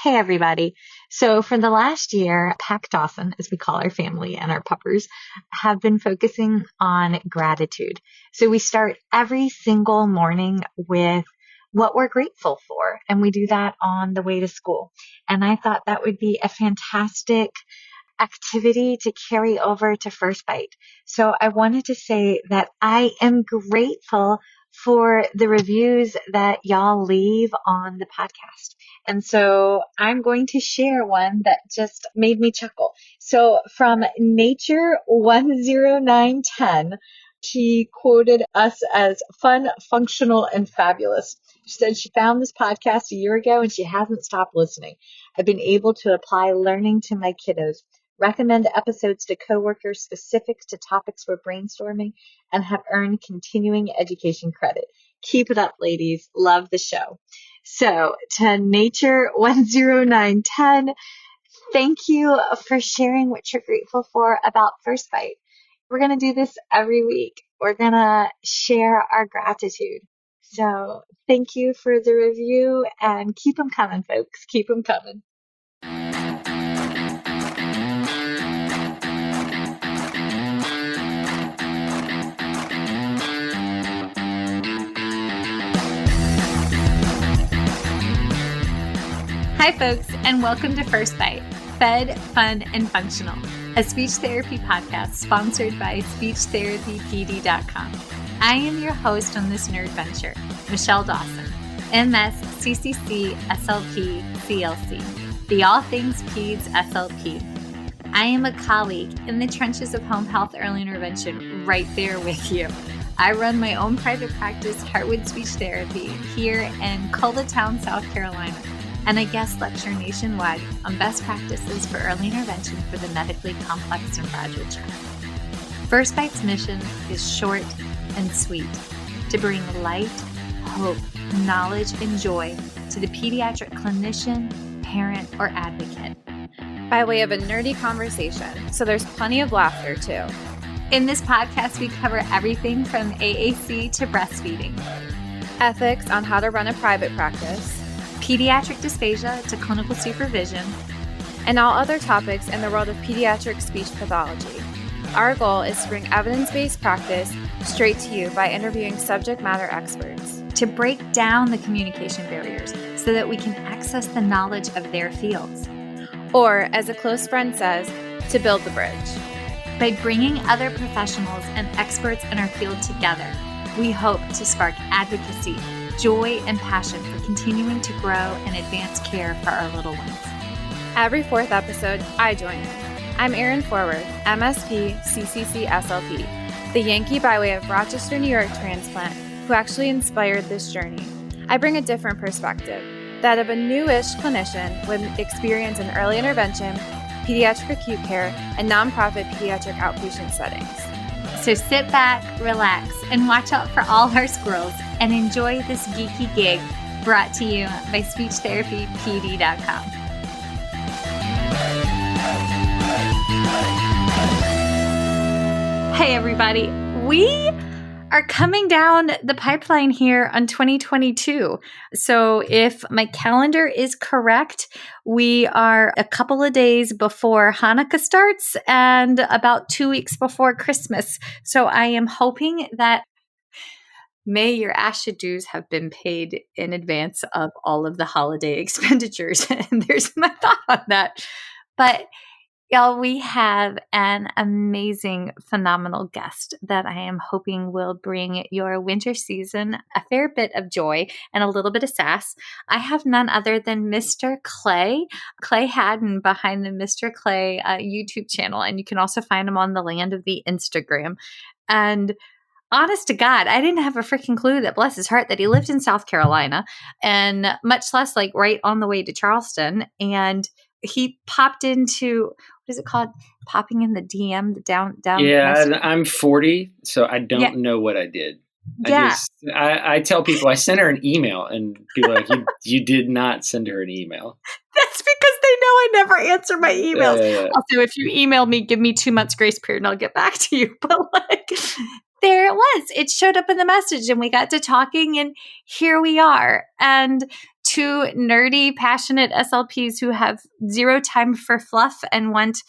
Hey, everybody. So for the last year, Pack Dawson, as we call our family and our puppers, have been focusing on gratitude. So we start every single morning with what we're grateful for, and we do that on the way to school. And I thought that would be a fantastic activity to carry over to First Bite. So I wanted to say that I am grateful for the reviews that y'all leave on the podcast. And so I'm going to share one that just made me chuckle. So from Nature 10910, she quoted us as fun, functional, and fabulous. She said she found this podcast a year ago and she hasn't stopped listening. I've been able to apply learning to my kiddos, recommend episodes to coworkers specific to topics we're brainstorming, and have earned continuing education credit. Keep it up, ladies. Love the show. So to Nature 10910, thank you for sharing what you're grateful for about First Bite. We're going to do this every week. We're going to share our gratitude. So thank you for the review and keep them coming, folks. Keep them coming. Hi, folks, and welcome to First Bite, Fed, Fun, and Functional, a speech therapy podcast sponsored by SpeechTherapyPD.com. I am your host on this nerd venture, Michelle Dawson, MS, CCC-SLP, CLC, the All Things Peds SLP. I am a colleague in the trenches of home health early intervention right there with you. I run my own private practice, Heartwood Speech Therapy, here in Coletown, South Carolina, and I guest lecture nationwide on best practices for early intervention for the medically complex and fragile child. First Bite's mission is short and sweet, to bring light, hope, knowledge, and joy to the pediatric clinician, parent, or advocate. By way of a nerdy conversation, so there's plenty of laughter too. In this podcast, we cover everything from AAC to breastfeeding, ethics on how to run a private practice, pediatric dysphagia to clinical supervision, and all other topics in the world of pediatric speech pathology. Our goal is to bring evidence-based practice straight to you by interviewing subject matter experts, to break down the communication barriers so that we can access the knowledge of their fields. Or, as a close friend says, to build the bridge. By bringing other professionals and experts in our field together, we hope to spark advocacy, joy, and passion for continuing to grow and advance care for our little ones. Every fourth episode, I join in. I'm Erin Forward, MSP, CCC-SLP, the Yankee by way of Rochester, New York transplant who actually inspired this journey. I bring a different perspective, that of a newish clinician with experience in early intervention, pediatric acute care, and nonprofit pediatric outpatient settings. So sit back, relax, and watch out for all our squirrels and enjoy this geeky gig brought to you by SpeechTherapyPD.com. Hey, everybody. We are coming down the pipeline here on 2022. So if my calendar is correct, we are a couple of days before Hanukkah starts and about 2 weeks before Christmas. So I am hoping that may your ASHA dues have been paid in advance of all of the holiday expenditures. And there's my thought on that. But y'all, we have an amazing, phenomenal guest that I am hoping will bring your winter season a fair bit of joy and a little bit of sass. I have none other than Mr. Clay Hadden behind the Mr. Clay YouTube channel. And you can also find him on the land of the Instagram. And honest to God, I didn't have a freaking clue that, bless his heart, that he lived in South Carolina and much less like right on the way to Charleston. And he popped into, what is it called? Popping in the DM, the down. Yeah, I'm 40, so I don't know what I did. Yeah. I tell people I sent her an email, and people are like, you did not send her an email. That's because they know I never answer my emails. Yeah. Also, if you email me, give me 2 months grace period and I'll get back to you. But there it was. It showed up in the message and we got to talking and here we are. And two nerdy, passionate SLPs who have zero time for fluff and want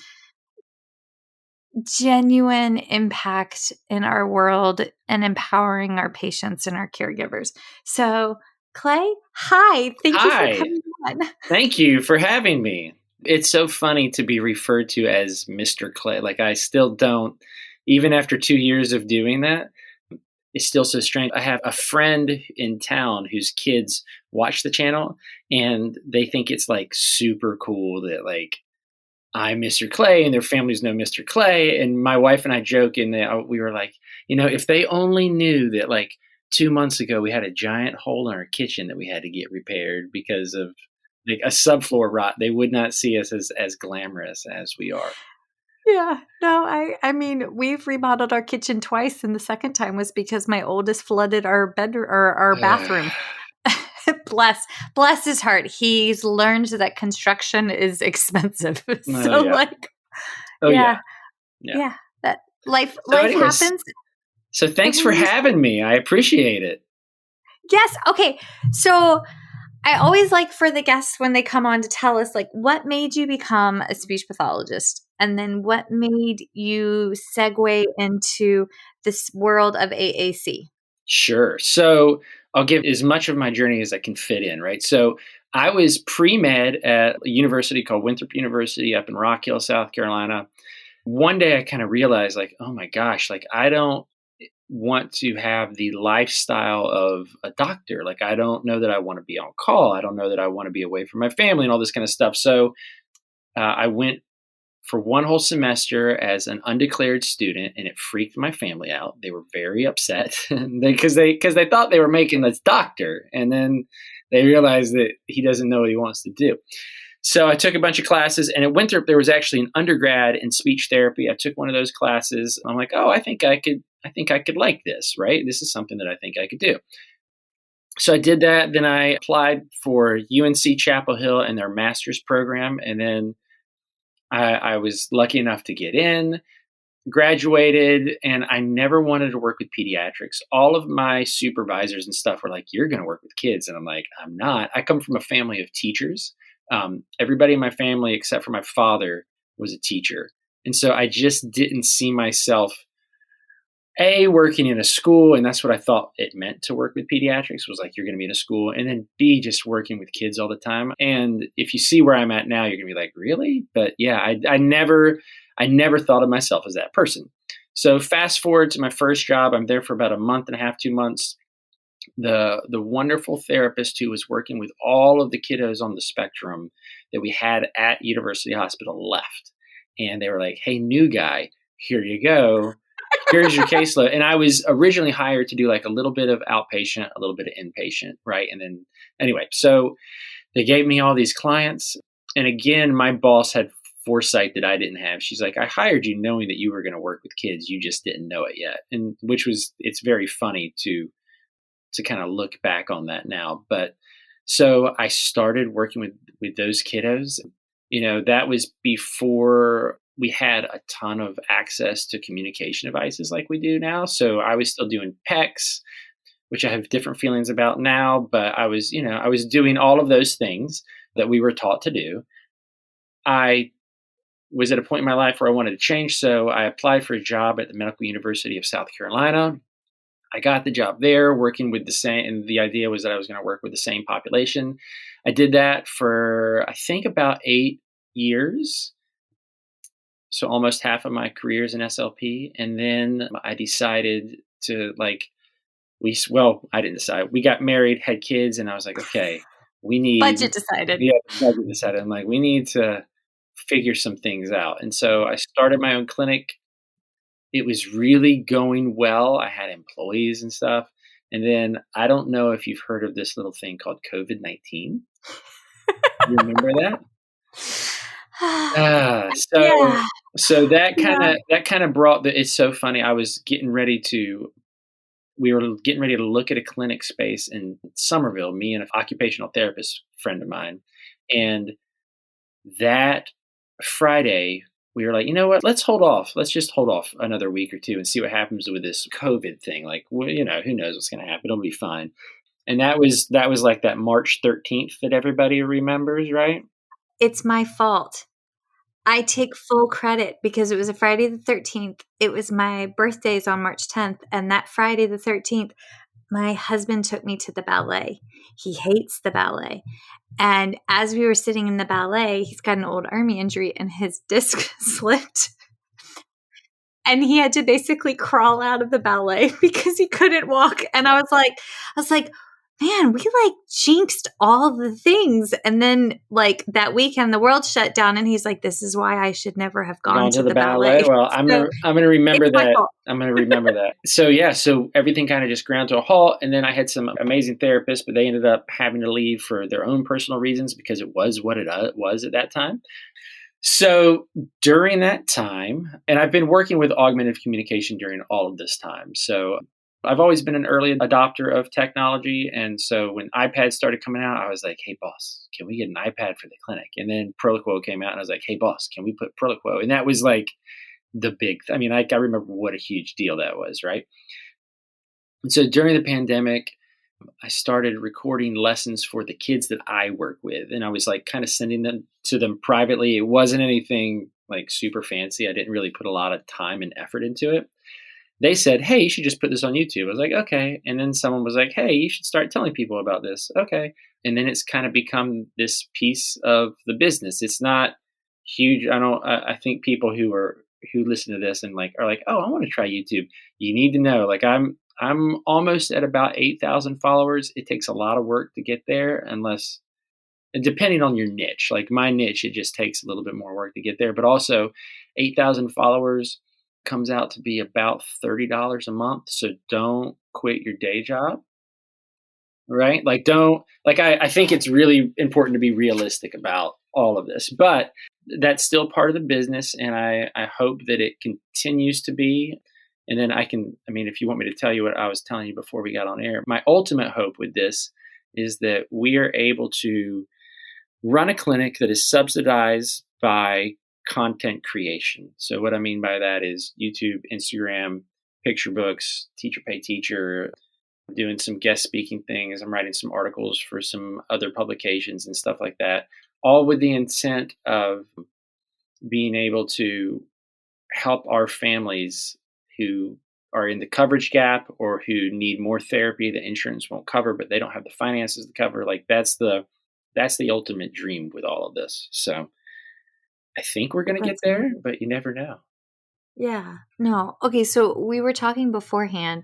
genuine impact in our world and empowering our patients and our caregivers. So, Clay, hi. Thank you for Hi. coming on. Thank you for having me. It's so funny to be referred to as Mr. Clay. Like, I still don't, even after 2 years of doing that, it's still so strange. I have a friend in town whose kids watch the channel and they think it's like super cool that like I'm Mr. Clay and their families know Mr. Clay. And my wife and I joke and we were like, if they only knew that like 2 months ago we had a giant hole in our kitchen that we had to get repaired because of like a subfloor rot, they would not see us as glamorous as we are. Yeah, no, I mean, we've remodeled our kitchen twice, and the second time was because my oldest flooded our bedroom or our bathroom. Bless his heart. He's learned that construction is expensive. So yeah. That life anyways, happens. So thanks for having me. I appreciate it. Yes. Okay. So I always like for the guests when they come on to tell us like what made you become a speech pathologist, and then what made you segue into this world of AAC. Sure. So I'll give as much of my journey as I can fit in, right? So I was pre-med at a university called Winthrop University up in Rock Hill, South Carolina. One day I kind of realized like, oh my gosh, like I don't want to have the lifestyle of a doctor. Like, I don't know that I want to be on call. I don't know that I want to be away from my family and all this kind of stuff. So I went for one whole semester as an undeclared student, and it freaked my family out. They were very upset because they thought they were making this doctor, and then they realized that he doesn't know what he wants to do. So I took a bunch of classes, and at Winthrop there was actually an undergrad in speech therapy. I took one of those classes. I'm like, oh, I think I could like this, right? This is something that I think I could do. So I did that. Then I applied for UNC Chapel Hill and their master's program, and then I was lucky enough to get in, graduated, and I never wanted to work with pediatrics. All of my supervisors and stuff were like, you're going to work with kids. And I'm like, I'm not. I come from a family of teachers. Everybody in my family, except for my father, was a teacher. And so I just didn't see myself, A, working in a school, and that's what I thought it meant to work with pediatrics, was like, you're going to be in a school, and then B, just working with kids all the time. And if you see where I'm at now, you're going to be like, really? But yeah, I never thought of myself as that person. So fast forward to my first job. I'm there for about a month and a half, 2 months. The wonderful therapist who was working with all of the kiddos on the spectrum that we had at University Hospital left. And they were like, hey, new guy, here you go. Here's your caseload. And I was originally hired to do like a little bit of outpatient, a little bit of inpatient, right? And then anyway, so they gave me all these clients. And again, my boss had foresight that I didn't have. She's like, I hired you knowing that you were going to work with kids. You just didn't know it yet. And it's very funny to kind of look back on that now. But so I started working with those kiddos. That was before we had a ton of access to communication devices like we do now. So I was still doing PECs, which I have different feelings about now, but I was doing all of those things that we were taught to do. I was at a point in my life where I wanted to change. So I applied for a job at the Medical University of South Carolina. I got the job there working with the same, and the idea was that I was going to work with the same population. I did that for, I think, about 8 years. So almost half of my career is in SLP. And then I decided to I didn't decide. We got married, had kids, and I was like, okay, we need budget decided. Yeah, budget decided. I'm like, we need to figure some things out. And so I started my own clinic. It was really going well. I had employees and stuff. And then I don't know if you've heard of this little thing called COVID-19. You remember that? So that kind of brought it's so funny. We were getting ready to look at a clinic space in Somerville, me and an occupational therapist friend of mine. And that Friday, we were like, you know what, let's hold off. Let's just hold off another week or two and see what happens with this COVID thing. Like, who knows what's going to happen. It'll be fine. And that was like that March 13th that everybody remembers, right? It's my fault. I take full credit because it was a Friday the 13th. It was my birthday's on March 10th. And that Friday the 13th, my husband took me to the ballet. He hates the ballet. And as we were sitting in the ballet, he's got an old army injury and his disc slipped. And he had to basically crawl out of the ballet because he couldn't walk. And I was like, man, we like jinxed all the things. And then like that weekend, the world shut down. And he's like, this is why I should never have gone to the ballet. Well, I'm gonna remember it's my that. fault. I'm gonna remember that. So yeah, so everything kind of just ground to a halt. And then I had some amazing therapists, but they ended up having to leave for their own personal reasons because it was what it was at that time. So during that time, and I've been working with augmented communication during all of this time. So I've always been an early adopter of technology. And so when iPads started coming out, I was like, hey, boss, can we get an iPad for the clinic? And then Proliquo came out and I was like, hey, boss, can we put Proliquo? And that was like the big, I remember what a huge deal that was, right? And so during the pandemic, I started recording lessons for the kids that I work with. And I was like kind of sending them to them privately. It wasn't anything like super fancy. I didn't really put a lot of time and effort into it. They said, hey, you should just put this on YouTube. I was like, okay. And then someone was like, hey, you should start telling people about this. Okay. And then it's kind of become this piece of the business. It's not huge. I think people who listen to this and like are like, oh, I want to try YouTube. You need to know, like I'm almost at about 8,000 followers. It takes a lot of work to get there unless, and depending on your niche, like my niche, it just takes a little bit more work to get there. But also 8,000 followers comes out to be about $30 a month. So don't quit your day job, right? Like I think it's really important to be realistic about all of this, but that's still part of the business. And I hope that it continues to be. And then if you want me to tell you what I was telling you before we got on air, my ultimate hope with this is that we are able to run a clinic that is subsidized by content creation. So what I mean by that is YouTube, Instagram, picture books, teacher pay teacher, doing some guest speaking things. I'm writing some articles for some other publications and stuff like that, all with the intent of being able to help our families who are in the coverage gap or who need more therapy that insurance won't cover, but they don't have the finances to cover. Like that's the ultimate dream with all of this. So I think we're going to get there, but you never know. Yeah. No. Okay. So we were talking beforehand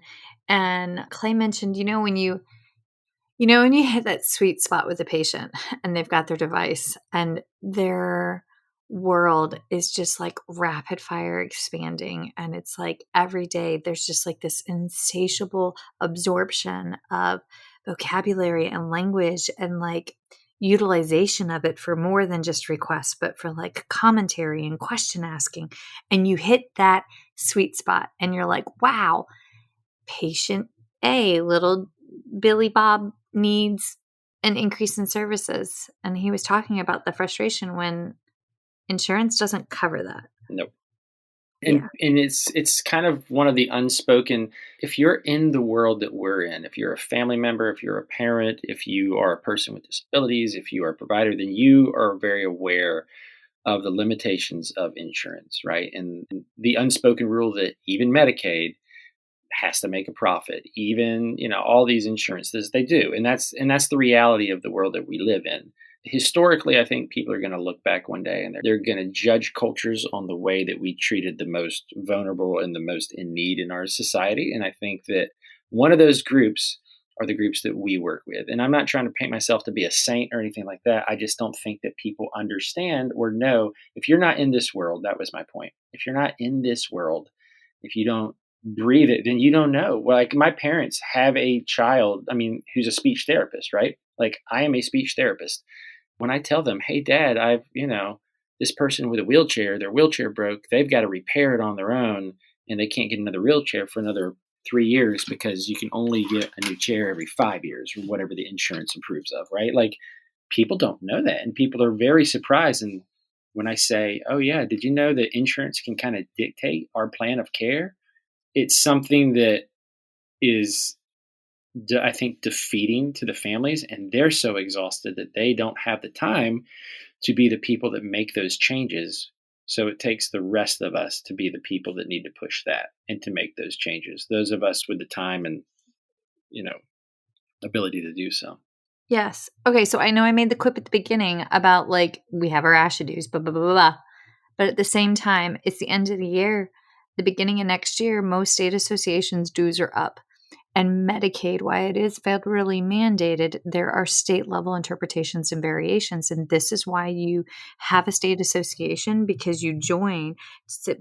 and Clay mentioned, when you hit that sweet spot with a patient and they've got their device and their world is just like rapid fire expanding. And it's like every day there's just like this insatiable absorption of vocabulary and language and like utilization of it for more than just requests, but for like commentary and question asking. And you hit that sweet spot and you're like, wow, patient A, little Billy Bob needs an increase in services. And he was talking about the frustration when insurance doesn't cover that. Nope. And it's kind of one of the unspoken, if you're in the world that we're in, if you're a family member, if you're a parent, if you are a person with disabilities, if you are a provider, then you are very aware of the limitations of insurance, right? And the unspoken rule that even Medicaid has to make a profit, even, all these insurances, they do. And that's the reality of the world that we live in. Historically, I think people are going to look back one day and they're going to judge cultures on the way that we treated the most vulnerable and the most in need in our society. And I think that one of those groups are the groups that we work with. And I'm not trying to paint myself to be a saint or anything like that. I just don't think that people understand or know. If you're not in this world, that was my point. If you're not in this world, if you don't breathe it, then you don't know. Like my parents have a child, who's a speech therapist, right? Like I am a speech therapist. When I tell them, hey, Dad, I've, this person with a wheelchair, their wheelchair broke, they've got to repair it on their own and they can't get another wheelchair for another 3 years because you can only get a new chair every 5 years or whatever the insurance approves of, right? Like people don't know that. And people are very surprised. And when I say, oh, yeah, did you know that insurance can kind of dictate our plan of care? It's something that is I think, defeating to the families, and they're so exhausted that they don't have the time to be the people that make those changes. So it takes the rest of us to be the people that need to push that and to make those changes. Those of us with the time and, ability to do so. Yes. Okay. So I know I made the quip at the beginning about like, we have our ASHA dues, blah, blah, blah, blah, blah. But at the same time, it's the end of the year, the beginning of next year, most state associations' dues are up. And Medicaid, why it is federally mandated, there are state level interpretations and variations. And this is why you have a state association, because you join,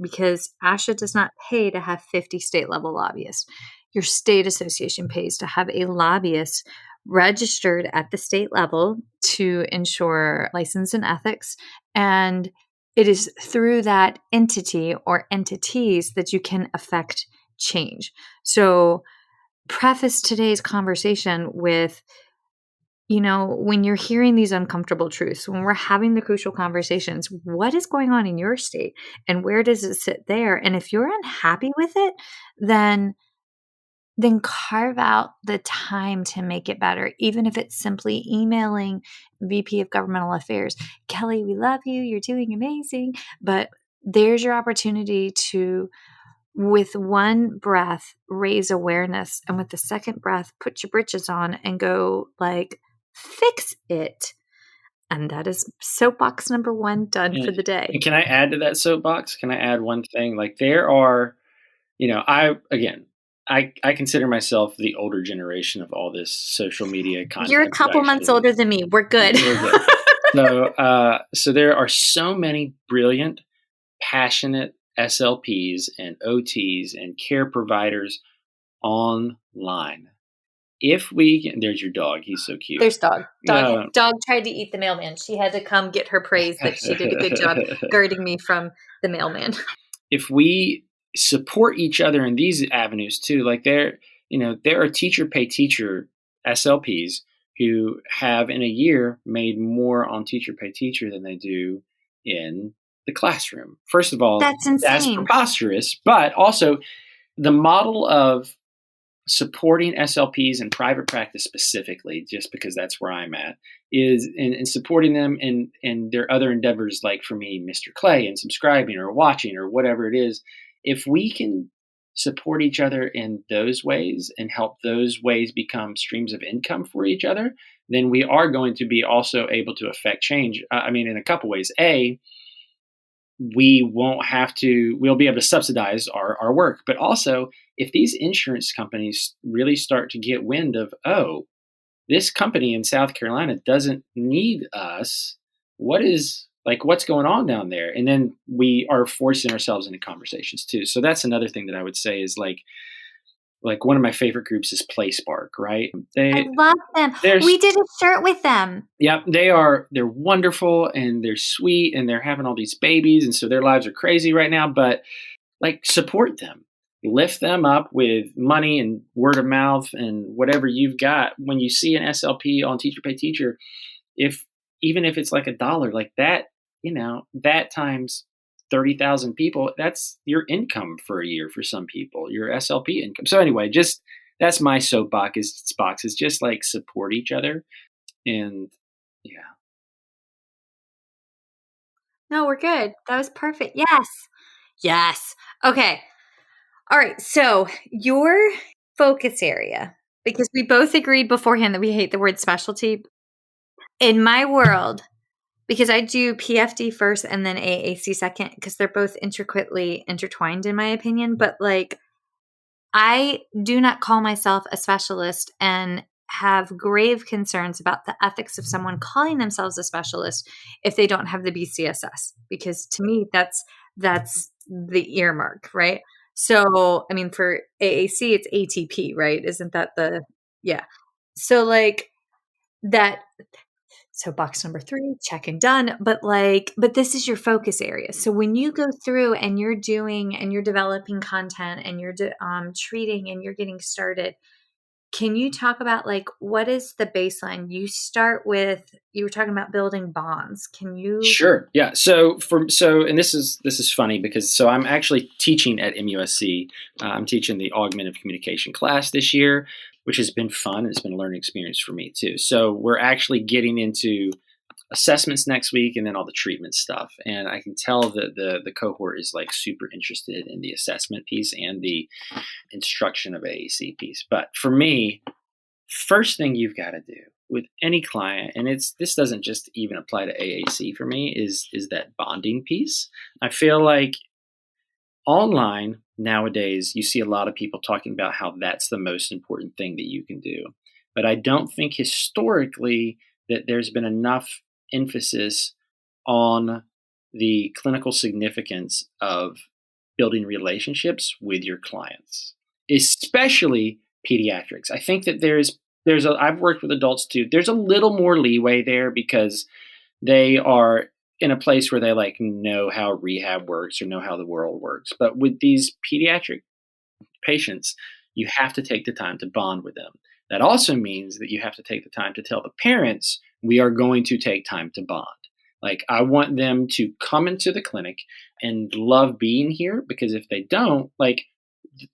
because ASHA does not pay to have 50 state level lobbyists. Your state association pays to have a lobbyist registered at the state level to ensure license and ethics. And it is through that entity or entities that you can affect change. So preface today's conversation with, when you're hearing these uncomfortable truths, when we're having the crucial conversations, what is going on in your state and where does it sit there? And if you're unhappy with it, then carve out the time to make it better, even if it's simply emailing VP of Governmental Affairs, Kelly, we love you. You're doing amazing. But there's your opportunity to, with one breath, raise awareness. And with the second breath, put your britches on and go like, fix it. And that is soapbox number 1 done for the day. And can I add to that soapbox? Can I add one thing? Like there are, I consider myself the older generation of all this social media content. You're a couple months older than me. We're good. We're good. So there are so many brilliant, passionate SLPs and OTs and care providers online. If we there's your dog. He's so cute. There's dog. Dog tried to eat the mailman. She had to come get her praise that she did a good job guarding me from the mailman. If we support each other in these avenues too, like there are teacher pay teacher SLPs who have in a year made more on teacher pay teacher than they do in the classroom. First of all, that's insane. That's preposterous, but also the model of supporting SLPs in private practice specifically, just because that's where I'm at, is in supporting them in their other endeavors, like for me, Mr. Clay, and subscribing or watching or whatever it is. If we can support each other in those ways and help those ways become streams of income for each other, then we are going to be also able to affect change. In a couple ways. A, we'll be able to subsidize our work. But also, if these insurance companies really start to get wind of, this company in South Carolina doesn't need us, what's going on down there? And then we are forcing ourselves into conversations too. So that's another thing that I would say is like one of my favorite groups is Play Spark, right? I love them. We did a shirt with them. Yep. They're wonderful and they're sweet and they're having all these babies. And so their lives are crazy right now, but support them, lift them up with money and word of mouth and whatever you've got. When you see an SLP on Teacher Pay Teacher, even if it's like $1, like that, that times 30,000 people, that's your income for a year for some people, your SLP income. So anyway, just that's my soapbox is just like support each other. And yeah. No, we're good. That was perfect. Yes. Okay. All right. So your focus area, because we both agreed beforehand that we hate the word specialty. In my world, because I do PFD first and then AAC second, because they're both intricately intertwined in my opinion. But I do not call myself a specialist and have grave concerns about the ethics of someone calling themselves a specialist if they don't have the BCSS, because to me, that's the earmark, right? So, for AAC, it's ATP, right? Isn't that yeah. So that, so box number 3, check and done. But this is your focus area. So when you go through and you're doing and you're developing content and you're treating and you're getting started, can you talk about what is the baseline? You start with, you were talking about building bonds. Can you? Sure. Yeah. So and this is funny because I'm actually teaching at MUSC. I'm teaching the augmented communication class this year. which has been fun. It's been a learning experience for me too. So we're actually getting into assessments next week and then all the treatment stuff. And I can tell that the cohort is like super interested in the assessment piece and the instruction of AAC piece. But for me, first thing you've got to do with any client, and this doesn't just even apply to AAC for me, is that bonding piece. I feel like online nowadays, you see a lot of people talking about how that's the most important thing that you can do. But I don't think historically that there's been enough emphasis on the clinical significance of building relationships with your clients, especially pediatrics. I think that I've worked with adults too. There's a little more leeway there because they are in a place where they like know how rehab works or know how the world works. But with these pediatric patients, you have to take the time to bond with them. That also means that you have to take the time to tell the parents, we are going to take time to bond. Like, I want them to come into the clinic and love being here, because if they don't, like,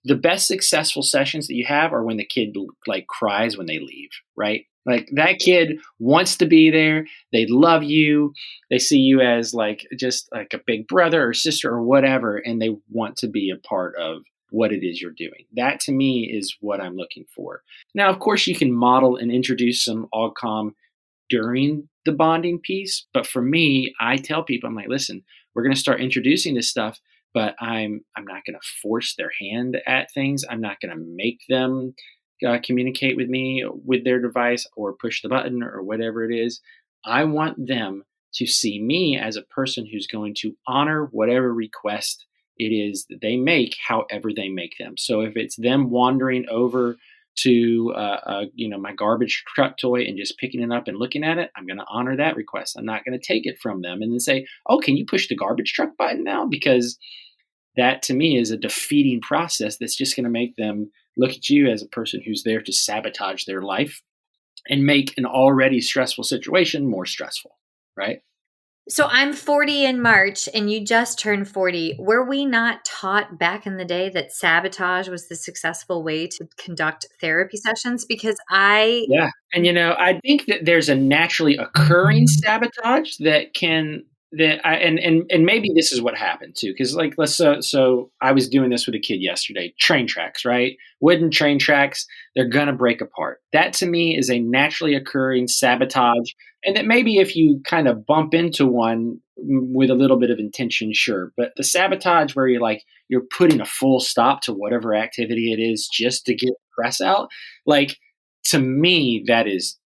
the best successful sessions that you have are when the kid like cries when they leave, right? Like, that kid wants to be there. They love you. They see you as like just like a big brother or sister or whatever, and they want to be a part of what it is you're doing. That to me is what I'm looking for. Now, of course, you can model and introduce some AUGCOM during the bonding piece. But for me, I tell people, I'm like, listen, we're going to start introducing this stuff, but I'm not going to force their hand at things. I'm not going to make them communicate with me with their device or push the button or whatever it is. I want them to see me as a person who's going to honor whatever request it is that they make, however they make them. So if it's them wandering over to my garbage truck toy and just picking it up and looking at it, I'm going to honor that request. I'm not going to take it from them and then say, oh, can you push the garbage truck button now? Because that to me is a defeating process that's just going to make them look at you as a person who's there to sabotage their life and make an already stressful situation more stressful, right? So I'm 40 in March and you just turned 40. Were we not taught back in the day that sabotage was the successful way to conduct therapy sessions? Because Yeah. And, I think that there's a naturally occurring sabotage and maybe this is what happened too. Cause like, so I was doing this with a kid yesterday, train tracks, right? Wooden train tracks, they're going to break apart. That to me is a naturally occurring sabotage. And that maybe if you kind of bump into one with a little bit of intention, sure. But the sabotage where you're putting a full stop to whatever activity it is just to get press out, like, to me, that is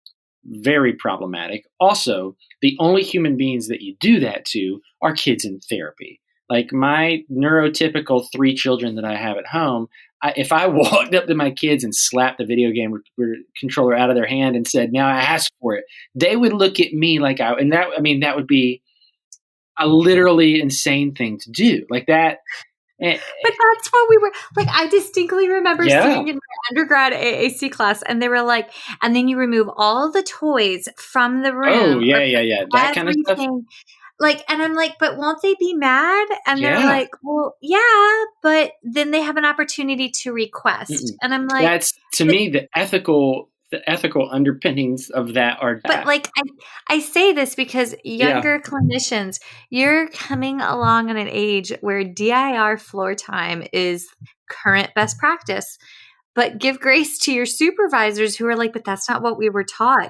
very problematic. Also, the only human beings that you do that to are kids in therapy. Like, my neurotypical 3 children that I have at home, if I walked up to my kids and slapped the video game controller out of their hand and said, now I ask for it, they would look at me like that would be a literally insane thing to do. Like that. But that's what we were like. I distinctly remember sitting in my undergrad AAC class, and they were like, and then you remove all the toys from the room. Oh, yeah. That kind of stuff. Like, and I'm like, but won't they be mad? And they're like, well, yeah, but then they have an opportunity to request. Mm-mm. And I'm like, that's to me, the ethical underpinnings of that are. But like, I say this because younger clinicians, you're coming along at an age where DIR floor time is current best practice, but give grace to your supervisors who are like, but that's not what we were taught.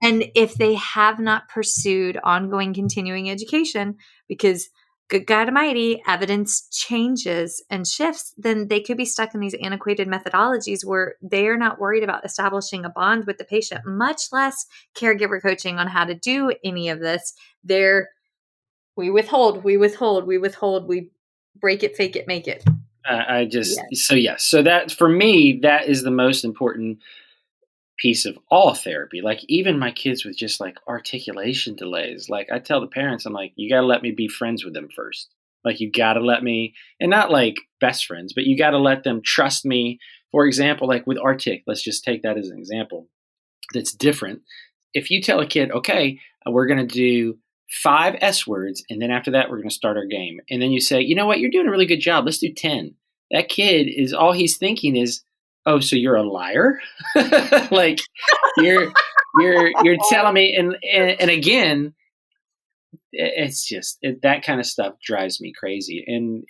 And if they have not pursued ongoing continuing education, because good God Almighty, evidence changes and shifts, then they could be stuck in these antiquated methodologies where they are not worried about establishing a bond with the patient, much less caregiver coaching on how to do any of this. We withhold, we break it, fake it, make it. So that for me, that is the most important piece of all therapy. Like, even my kids with just like articulation delays, like, I tell the parents, I'm like, you got to let me be friends with them first. Like, you got to let me, and not like best friends, but you got to let them trust me. For example, like with Artic, let's just take that as an example that's different. If you tell a kid, okay, we're going to do 5 S words, and then after that, we're going to start our game. And then you say, you know what, you're doing a really good job. Let's do 10. That kid all he's thinking is, oh, so you're a liar? Like you're telling me, and again, it's just that kind of stuff drives me crazy, and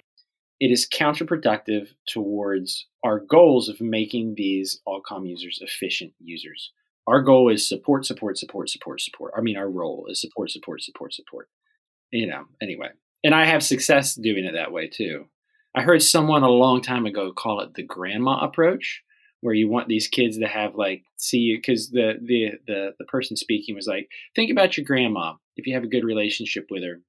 it is counterproductive towards our goals of making these Allcom users efficient users. Our goal is support, support, support, support, support. I mean, our role is support, support, support, support. Anyway. And I have success doing it that way too. I heard someone a long time ago call it the grandma approach, where you want these kids to have see you, because the person speaking was like, think about your grandma. If you have a good relationship with her,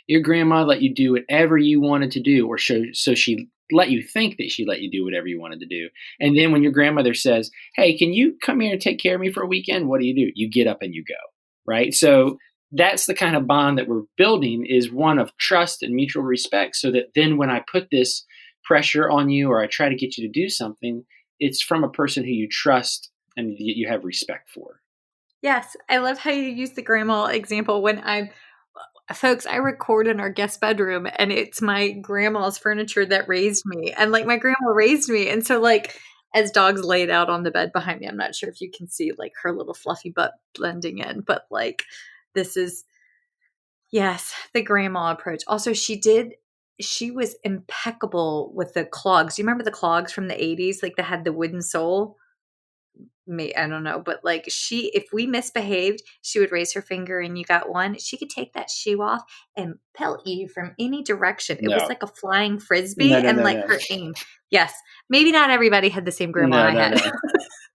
your grandma let you do whatever you wanted to do, or so she let you think that she let you do whatever you wanted to do. And then when your grandmother says, hey, can you come here and take care of me for a weekend? What do? You get up and you go, right? So that's the kind of bond that we're building, is one of trust and mutual respect, so that then when I put this pressure on you, or I try to get you to do something, it's from a person who you trust and you have respect for. Yes. I love how you use the grandma example. Folks, I record in our guest bedroom, and it's my grandma's furniture that raised me. And my grandma raised me. And so as dogs laid out on the bed behind me, I'm not sure if you can see her little fluffy butt blending in, but this is, yes, the grandma approach. Also, she was impeccable with the clogs. Do you remember the clogs from the 80s? That had the wooden sole? I don't know, but if we misbehaved, she would raise her finger and you got one. She could take that shoe off and pelt you from any direction. It was like a flying frisbee, her aim. Yes. Maybe not everybody had the same grandma I had.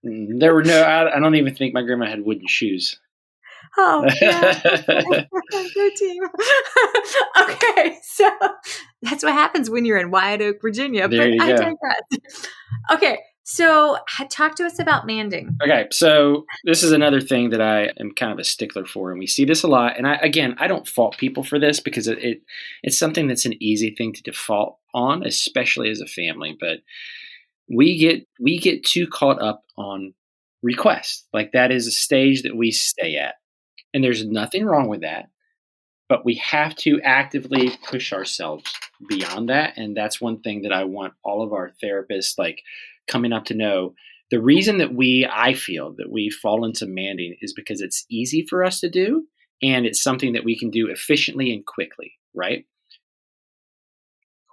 There were I don't even think my grandma had wooden shoes. Oh, yeah. Go team. Okay, so that's what happens when you're in Wyatt Oak, Virginia. There you go. I digress. Okay, so talk to us about manding. Okay, so this is another thing that I am kind of a stickler for, and we see this a lot. And I don't fault people for this, because it's something that's an easy thing to default on, especially as a family. But we get too caught up on requests. That is a stage that we stay at. And there's nothing wrong with that, but we have to actively push ourselves beyond that. And that's one thing that I want all of our therapists coming up to know. The reason that I feel that we fall into manding is because it's easy for us to do, and it's something that we can do efficiently and quickly, right?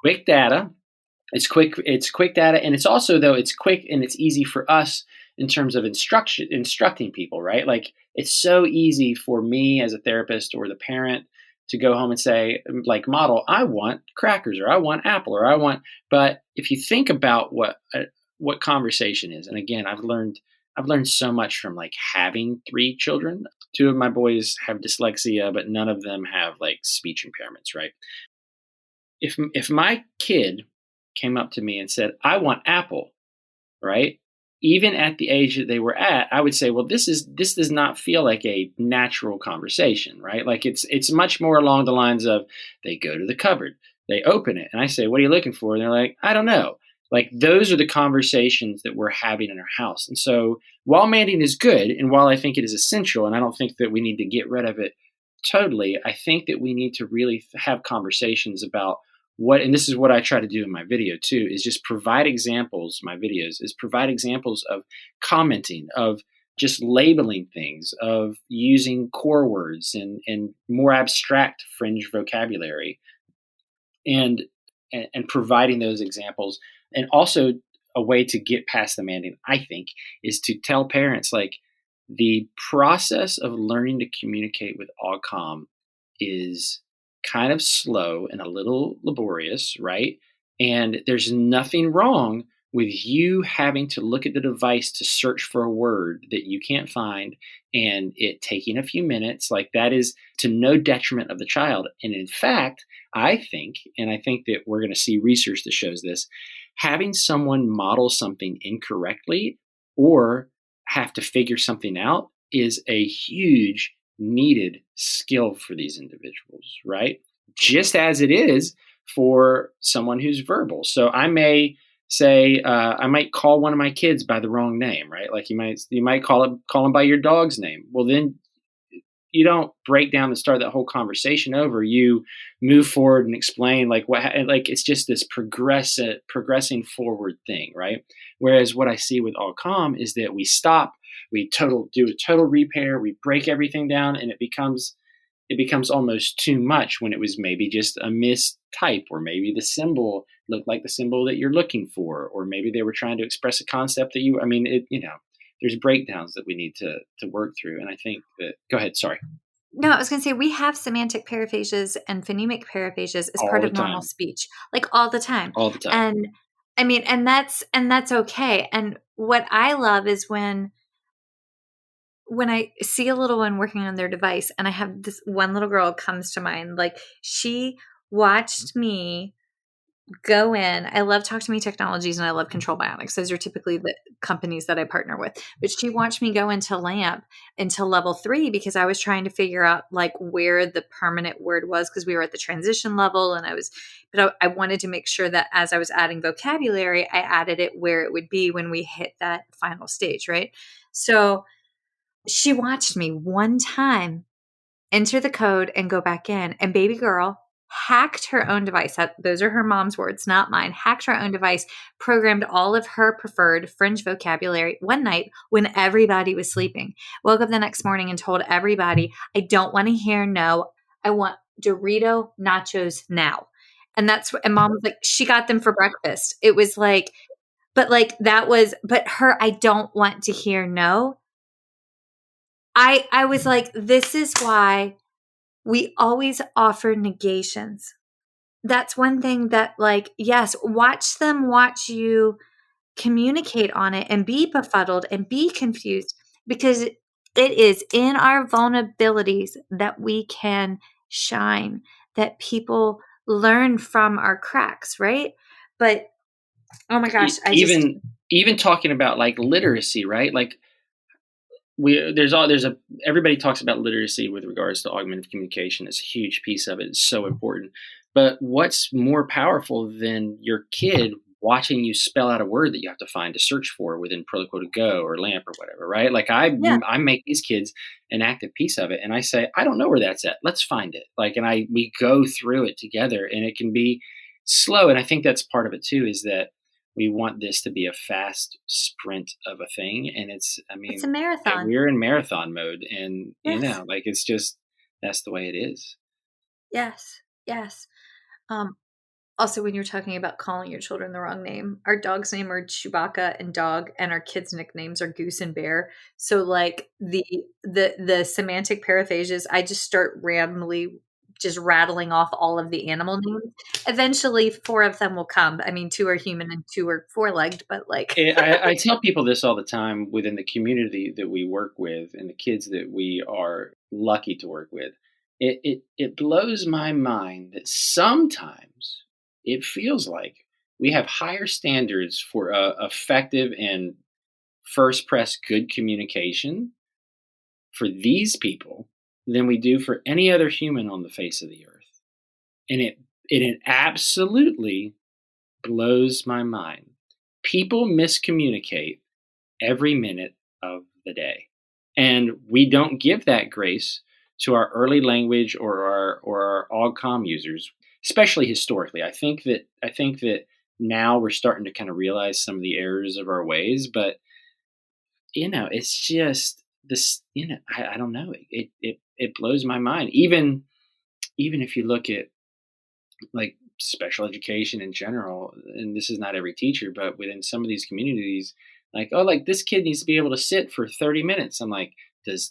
Quick data. It's quick data. And it's also, though, it's quick and it's easy for us in terms of instructing people, right? It's so easy for me as a therapist or the parent to go home and say, model, I want crackers, or I want apple, or I want. But if you think about what conversation is, and again, I've learned so much from having 3 children. 2 of my boys have dyslexia, but none of them have speech impairments, right? If my kid came up to me and said, I want apple, right? Even at the age that they were at, I would say, well, this does not feel like a natural conversation, right? It's much more along the lines of, they go to the cupboard, they open it, and I say, what are you looking for? And they're like, I don't know. Those are the conversations that we're having in our house. And so while manding is good, and while I think it is essential, and I don't think that we need to get rid of it totally, I think that we need to really have conversations about and this is what I try to do in my video too, is just provide examples. My videos is provide examples of commenting, of just labeling things, of using core words and more abstract fringe vocabulary, and providing those examples. And also a way to get past the manding, I think, is to tell parents the process of learning to communicate with Allcom is kind of slow and a little laborious, right? And there's nothing wrong with you having to look at the device to search for a word that you can't find, and it taking a few minutes. That is to no detriment of the child. And in fact, I think that we're going to see research that shows this, having someone model something incorrectly or have to figure something out is a huge needed skill for these individuals, right? Just as it is for someone who's verbal. So I may say, I might call one of my kids by the wrong name, right? You might call him by your dog's name. Well, then, you don't break down and start that whole conversation over. You move forward and explain like it's just this progressing forward thing, right? Whereas what I see with all calm is that we stop, do a total repair, we break everything down, and it becomes almost too much when it was maybe just a mistype, or maybe the symbol looked like the symbol that you're looking for, or maybe they were trying to express a concept there's breakdowns that we need to work through. And I think that, go ahead. Sorry. No, I was going to say we have semantic paraphasias and phonemic paraphasias as part of normal speech, like all the time. All the time. And I mean, and that's okay. And what I love is when I see a little one working on their device, and I have this one little girl comes to mind, like she watched me go in. I love Talk to Me Technologies and I love Control Bionics. Those are typically the companies that I partner with. But she watched me go into LAMP until level 3 because I was trying to figure out like where the permanent word was, because we were at the transition level, and I wanted to make sure that as I was adding vocabulary, I added it where it would be when we hit that final stage, right? So she watched me one time enter the code and go back in, and baby girl hacked her own device. Those are her mom's words, not mine. Hacked her own device, programmed all of her preferred fringe vocabulary one night when everybody was sleeping. Woke up the next morning and told everybody, I don't want to hear no. I want Dorito nachos now. And mom was like, she got them for breakfast. It was like, but her, I don't want to hear no. I was like, this is why we always offer negations. That's one thing that, like, yes, watch them watch you communicate on it and be befuddled and be confused, because it is in our vulnerabilities that we can shine, that people learn from our cracks, right? But, oh my gosh, even talking about like literacy, right? Like, everybody talks about literacy with regards to augmentative communication. It's a huge piece of it. It's so important. But what's more powerful than your kid watching you spell out a word that you have to find to search for within Protocol to Go or LAMP or whatever, right? Like I make these kids an active piece of it, and I say, I don't know where that's at. Let's find it. Like, and we go through it together, and it can be slow. And I think that's part of it too, is that we want this to be a fast sprint of a thing. And it's a marathon. We're in marathon mode, and it's just, that's the way it is. Yes. Yes. Also, when you're talking about calling your children the wrong name, our dog's name are Chewbacca and Dog, and our kids' nicknames are Goose and Bear. So like the semantic paraphasias, I just start randomly just rattling off all of the animal names. Eventually 4 of them will come. I mean, 2 are human and 2 are 4-legged, but like I tell people this all the time within the community that we work with and the kids that we are lucky to work with. It blows my mind that sometimes it feels like we have higher standards for effective and first press good communication for these people than we do for any other human on the face of the earth. And it absolutely blows my mind. People miscommunicate every minute of the day. And we don't give that grace to our early language or our AugCom users, especially historically. I think that now we're starting to kind of realize some of the errors of our ways, but it's just this, I don't know. It blows my mind. Even if you look at like special education in general, and this is not every teacher, but within some of these communities, like, oh, like this kid needs to be able to sit for 30 minutes. I'm like,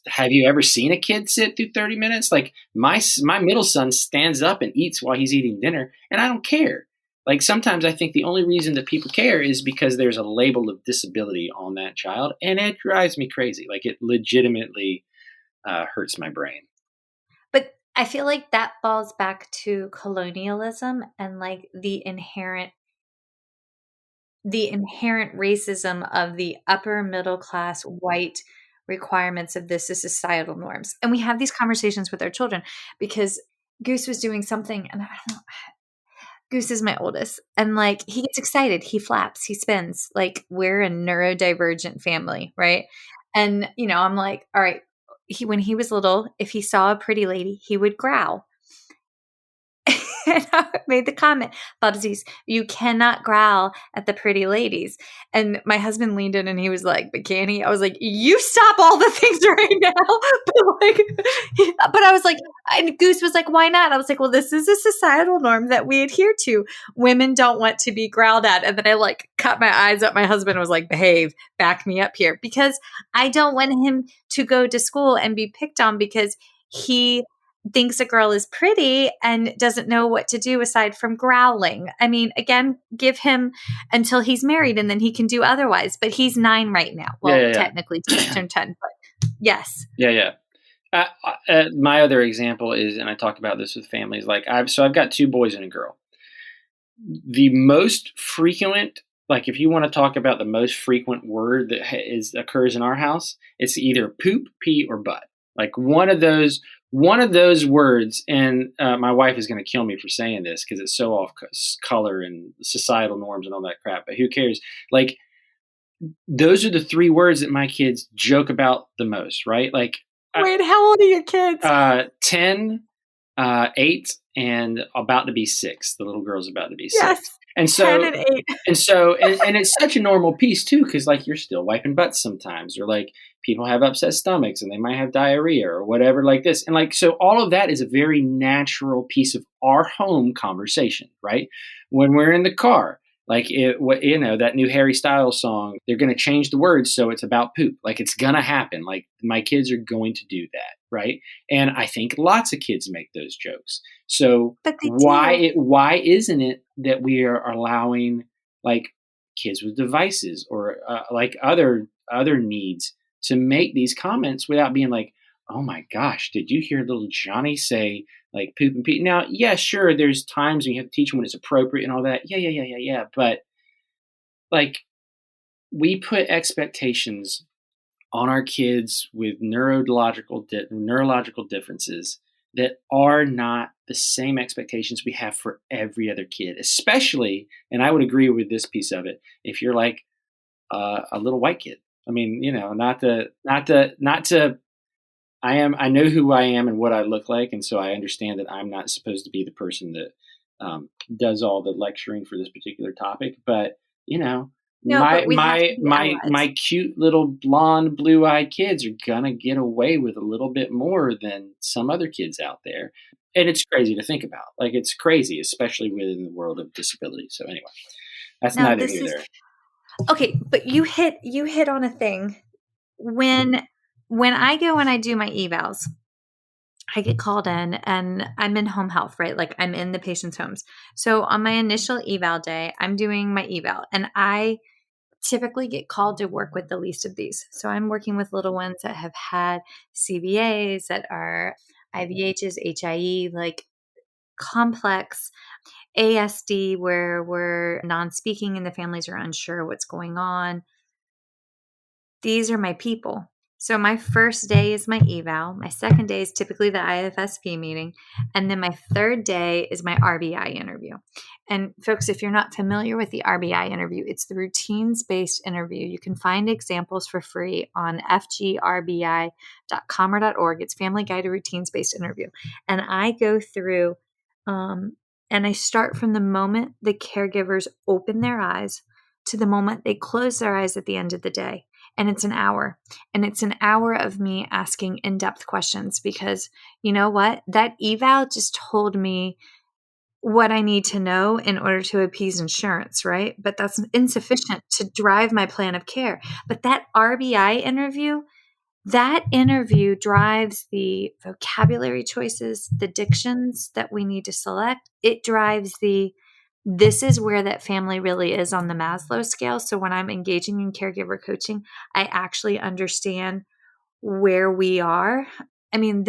have you ever seen a kid sit through 30 minutes? Like my middle son stands up and eats while he's eating dinner, and I don't care. Like sometimes I think the only reason that people care is because there's a label of disability on that child, and it drives me crazy. Like it legitimately hurts my brain. But I feel like that falls back to colonialism and like the inherent racism of the upper middle class white requirements of this as societal norms. And we have these conversations with our children because Goose was doing something, and I don't know, Goose is my oldest, and like he gets excited, he flaps, he spins. Like we're a neurodivergent family, right? And I'm like, all right, when he was little, if he saw a pretty lady, he would growl. And I made the comment, Bubsies, you cannot growl at the pretty ladies. And my husband leaned in and he was like, but can he? I was like, you stop all the things right now. But I was like, and Goose was like, why not? I was like, well, this is a societal norm that we adhere to. Women don't want to be growled at. And then I like cut my eyes at my husband and was like, behave, back me up here. Because I don't want him to go to school and be picked on because he thinks a girl is pretty and doesn't know what to do aside from growling. I mean, again, give him until he's married and then he can do otherwise. But he's 9 right now. Well, technically he just turned 10, but yes. Yeah. My other example is, and I talk about this with families, like I've got 2 boys and a girl. The most frequent, like if you want to talk about the most frequent word that occurs in our house, it's either poop, pee, or butt. Like one of those words, and my wife is going to kill me for saying this because it's so off color and societal norms and all that crap, but who cares? Like those are the 3 words that my kids joke about the most, right? Like, wait, how old are your kids? 10, 8, and about to be 6. The little girl's about to be 6. Yes. And so, 10 and 8. and so, and it's such a normal piece too, because like you're still wiping butts sometimes, or like people have upset stomachs and they might have diarrhea or whatever like this. And like, so all of that is a very natural piece of our home conversation, right? When we're in the car, like that new Harry Styles song, they're going to change the words. So it's about poop. Like it's going to happen. Like my kids are going to do that. Right. And I think lots of kids make those jokes. So why isn't it that we are allowing like kids with devices or like other needs to make these comments without being like, oh my gosh, did you hear little Johnny say like poop and pee? Now, yeah, sure. There's times when you have to teach them when it's appropriate and all that. Yeah. But like we put expectations on our kids with neurological differences that are not the same expectations we have for every other kid, especially, and I would agree with this piece of it, if you're like a little white kid. I mean, I know who I am and what I look like. And so I understand that I'm not supposed to be the person that does all the lecturing for this particular topic, but my cute little blonde, blue-eyed kids are gonna get away with a little bit more than some other kids out there, and it's crazy to think about. Like it's crazy, especially within the world of disability. So anyway, that's neither here nor there. Okay, but you hit on a thing. When I go and I do my evals, I get called in and I'm in home health, right? Like I'm in the patient's homes. So on my initial eval day, I'm doing my eval and I typically get called to work with the least of these. So I'm working with little ones that have had CVAs, that are IVHs, HIE, like complex ASD where we're non-speaking and the families are unsure what's going on. These are my people. So my first day is my eval. My second day is typically the IFSP meeting. And then my third day is my RBI interview. And folks, if you're not familiar with the RBI interview, it's the routines-based interview. You can find examples for free on fgrbi.com or .org. It's Family Guide to Routines-Based Interview. And I go through and I start from the moment the caregivers open their eyes to the moment they close their eyes at the end of the day. And it's an hour. And it's an hour of me asking in-depth questions because you know what? That eval just told me what I need to know in order to appease insurance, right? But that's insufficient to drive my plan of care. But that RBI interview, drives the vocabulary choices, the dictions that we need to select. It drives this is where that family really is on the Maslow scale. So when I'm engaging in caregiver coaching, I actually understand where we are. I mean,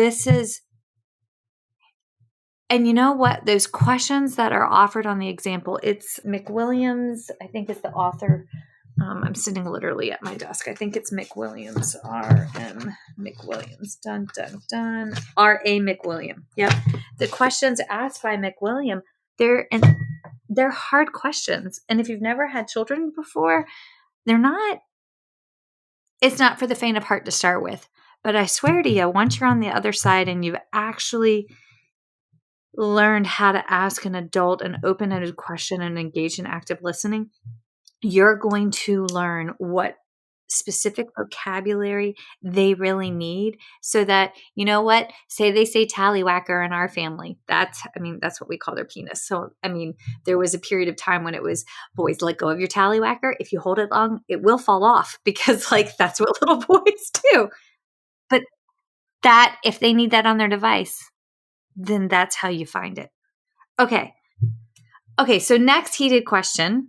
and you know what? Those questions that are offered on the example, it's McWilliams, I think is the author. I'm sitting literally at my desk. I think it's McWilliams, R.M. McWilliams, dun, dun, dun, R.A. McWilliam. Yep. The questions asked by McWilliam, they're hard questions. And if you've never had children before, it's not for the faint of heart to start with. But I swear to you, once you're on the other side and you've actually learned how to ask an adult an open-ended question and engage in active listening, you're going to learn what specific vocabulary they really need, so that, you know what, say they say tallywhacker in our family. That's what we call their penis. So, there was a period of time when it was, boys, let go of your tallywhacker. If you hold it long, it will fall off, because that's what little boys do. But that, if they need that on their device, then that's how you find it. Okay. So next heated question.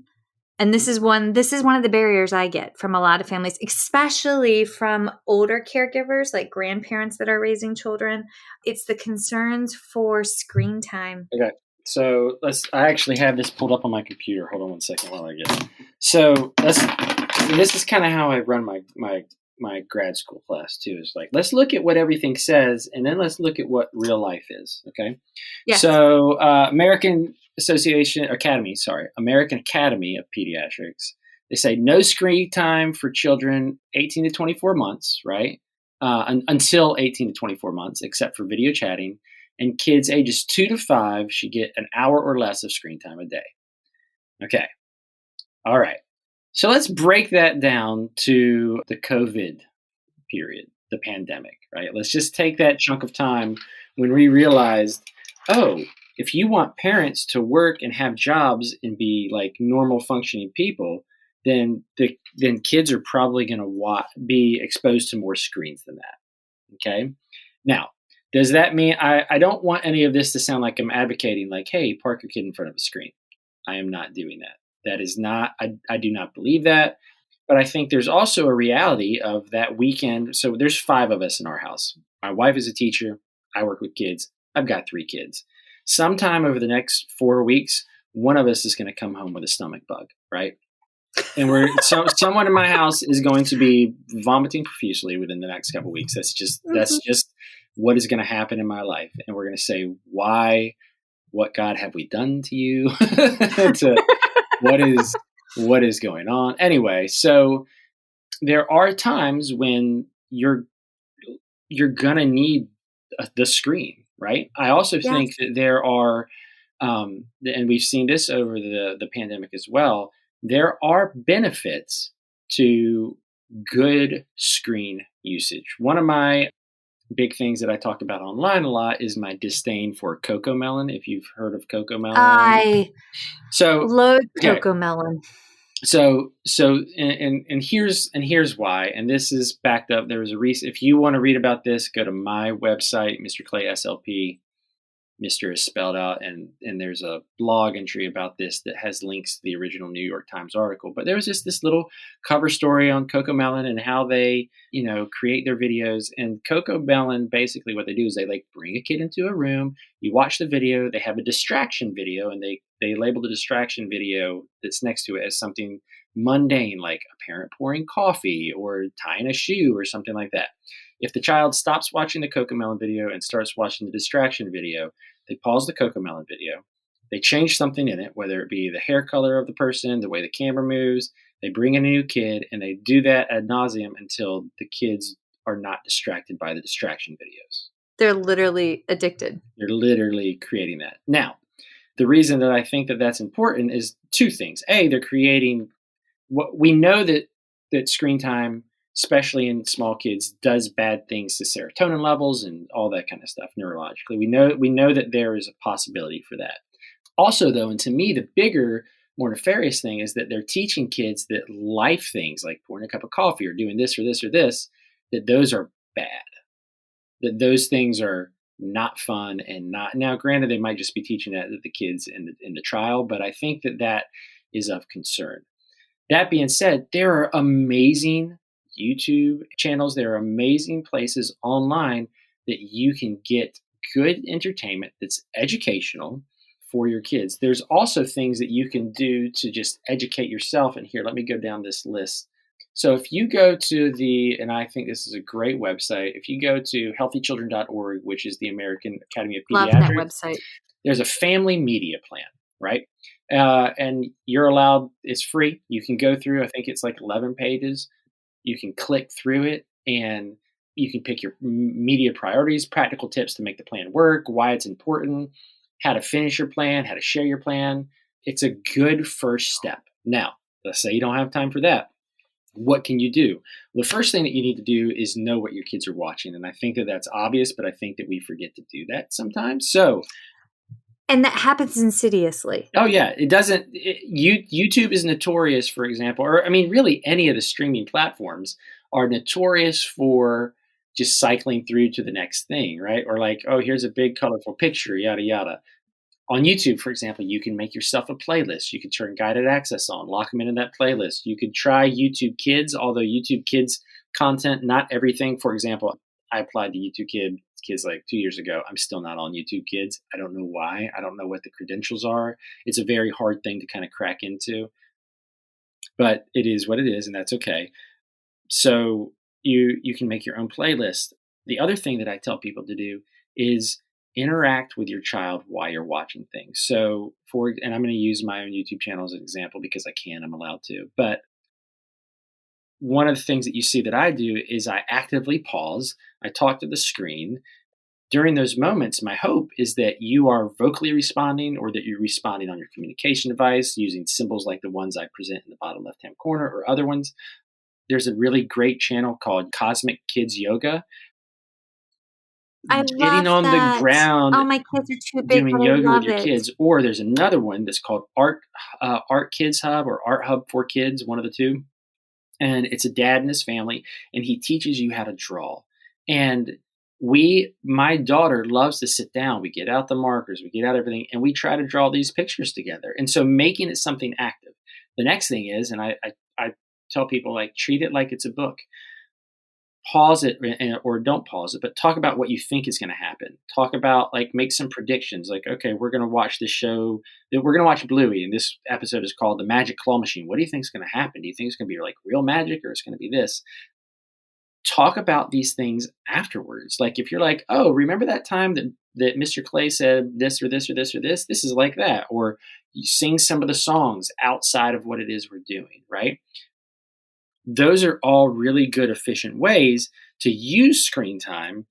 And this is one of the barriers I get from a lot of families, especially from older caregivers, like grandparents that are raising children. It's the concerns for screen time. Okay. So I actually have this pulled up on my computer. Hold on one second while I get it. So this is kind of how I run my grad school class too. Is like, let's look at what everything says, and then let's look at what real life is. Okay. Yes. So American Academy of Pediatrics, they say no screen time for children 18 to 24 months, right? Until 18 to 24 months, except for video chatting. And kids ages 2 to 5 should get an hour or less of screen time a day. Okay. All right. So let's break that down to the COVID period, the pandemic, right? Let's just take that chunk of time when we realized, if you want parents to work and have jobs and be like normal functioning people, then kids are probably going to be exposed to more screens than that. Okay. Now, does that mean I don't want any of this to sound like I'm advocating like, hey, park your kid in front of a screen. I am not doing that. That is not, I do not believe that. But I think there's also a reality of that weekend. So there's 5 of us in our house. My wife is a teacher. I work with kids. I've got 3 kids. Sometime over the next 4 weeks, one of us is going to come home with a stomach bug, right? And someone in my house is going to be vomiting profusely within the next couple of weeks. That's just what is going to happen in my life. And we're going to say, why? What God have we done to you? What is going on? Anyway, so there are times when you're going to need the screen, right? I also think that there are, and we've seen this over the pandemic as well, there are benefits to good screen usage. One of my big things that I talk about online a lot is my disdain for CoComelon. If you've heard of CoComelon, I loathe CoComelon. So here's why, and this is backed up. There was a recent. If you want to read about this, go to my website, Mr. Clay SLP. Mr. is spelled out, and there's a blog entry about this that has links to the original New York Times article. But there was just this little cover story on CoComelon and how they, create their videos. And CoComelon, basically what they do is they like bring a kid into a room, you watch the video, they have a distraction video, and they label the distraction video that's next to it as something mundane, like a parent pouring coffee or tying a shoe or something like that. If the child stops watching the CoComelon video and starts watching the distraction video, they pause the CoComelon video. They change something in it, whether it be the hair color of the person, the way the camera moves. They bring in a new kid, and they do that ad nauseum until the kids are not distracted by the distraction videos. They're literally addicted. They're literally creating that. Now, the reason that I think that that's important is 2 things. A, they're creating what we know that screen time, especially in small kids, does bad things to serotonin levels and all that kind of stuff neurologically. We know that there is a possibility for that. Also, though, and to me, the bigger, more nefarious thing is that they're teaching kids that life things like pouring a cup of coffee or doing this or this or this, that those are bad, that those things are not fun and not. Now, granted, they might just be teaching that to the kids in the trial, but I think that is of concern. That being said, there are amazing YouTube channels. There are amazing places online that you can get good entertainment that's educational for your kids. There's also things that you can do to just educate yourself. And here, let me go down this list. So if you go to and I think this is a great website, if you go to healthychildren.org, which is the American Academy of Pediatrics, love that website. There's a family media plan, right? And you're allowed, it's free. You can go through, I think it's like 11 pages. You can click through it, and You can pick your media priorities, practical tips to make the plan work, why it's important, how to finish your plan, how to share your plan. It's a good first step. Now, let's say you don't have time for that. What can you do? The first thing that you need to do is know what your kids are watching. And I think that that's obvious, but I think that we forget to do that sometimes. And that happens insidiously. Oh, yeah. It doesn't. YouTube is notorious, for example, or I mean, really any of the streaming platforms are notorious for just cycling through to the next thing, right? Or like, oh, here's a big colorful picture, yada, yada. On YouTube, for example, you can make yourself a playlist. You can turn guided access on, lock them into that playlist. You could try YouTube Kids, although YouTube Kids content, not everything. For example, I applied to YouTube Kids like 2 years ago. I'm still not on YouTube Kids. I don't know why. I don't know what the credentials are. It's a very hard thing to kind of crack into. But it is what it is, and that's okay. So you can make your own playlist. The other thing that I tell people to do is interact with your child while you're watching things. So and I'm going to use my own YouTube channel as an example because I'm allowed to. But one of the things that you see that I do is I actively pause. I talk to the screen. During those moments, my hope is that you are vocally responding or that you're responding on your communication device using symbols like the ones I present in the bottom left-hand corner or other ones. There's a really great channel called Cosmic Kids Yoga. I Getting love on that. the ground, oh, my kids are too big, doing but I yoga love with your it. kids. Or there's another one that's called Art Kids Hub or Art Hub for Kids, one of the two. And it's a dad and his family, and he teaches you how to draw. And my daughter loves to sit down. We get out the markers, we get out everything, and we try to draw these pictures together. And so making it something active. The next thing is, and I tell people, like, treat it like it's a book. Pause it or don't pause it, but talk about what you think is going to happen. Talk about, like, make some predictions. Like, okay, we're going to watch this show. We're going to watch Bluey, and this episode is called The Magic Claw Machine. What do you think is going to happen? Do you think it's going to be like real magic or it's going to be this? Talk about these things afterwards. Like, if you're like, oh, remember that time that Mr. Clay said this or this or this or this? This is like that. Or you sing some of the songs outside of what it is we're doing, right? Those are all really good, efficient ways to use screen time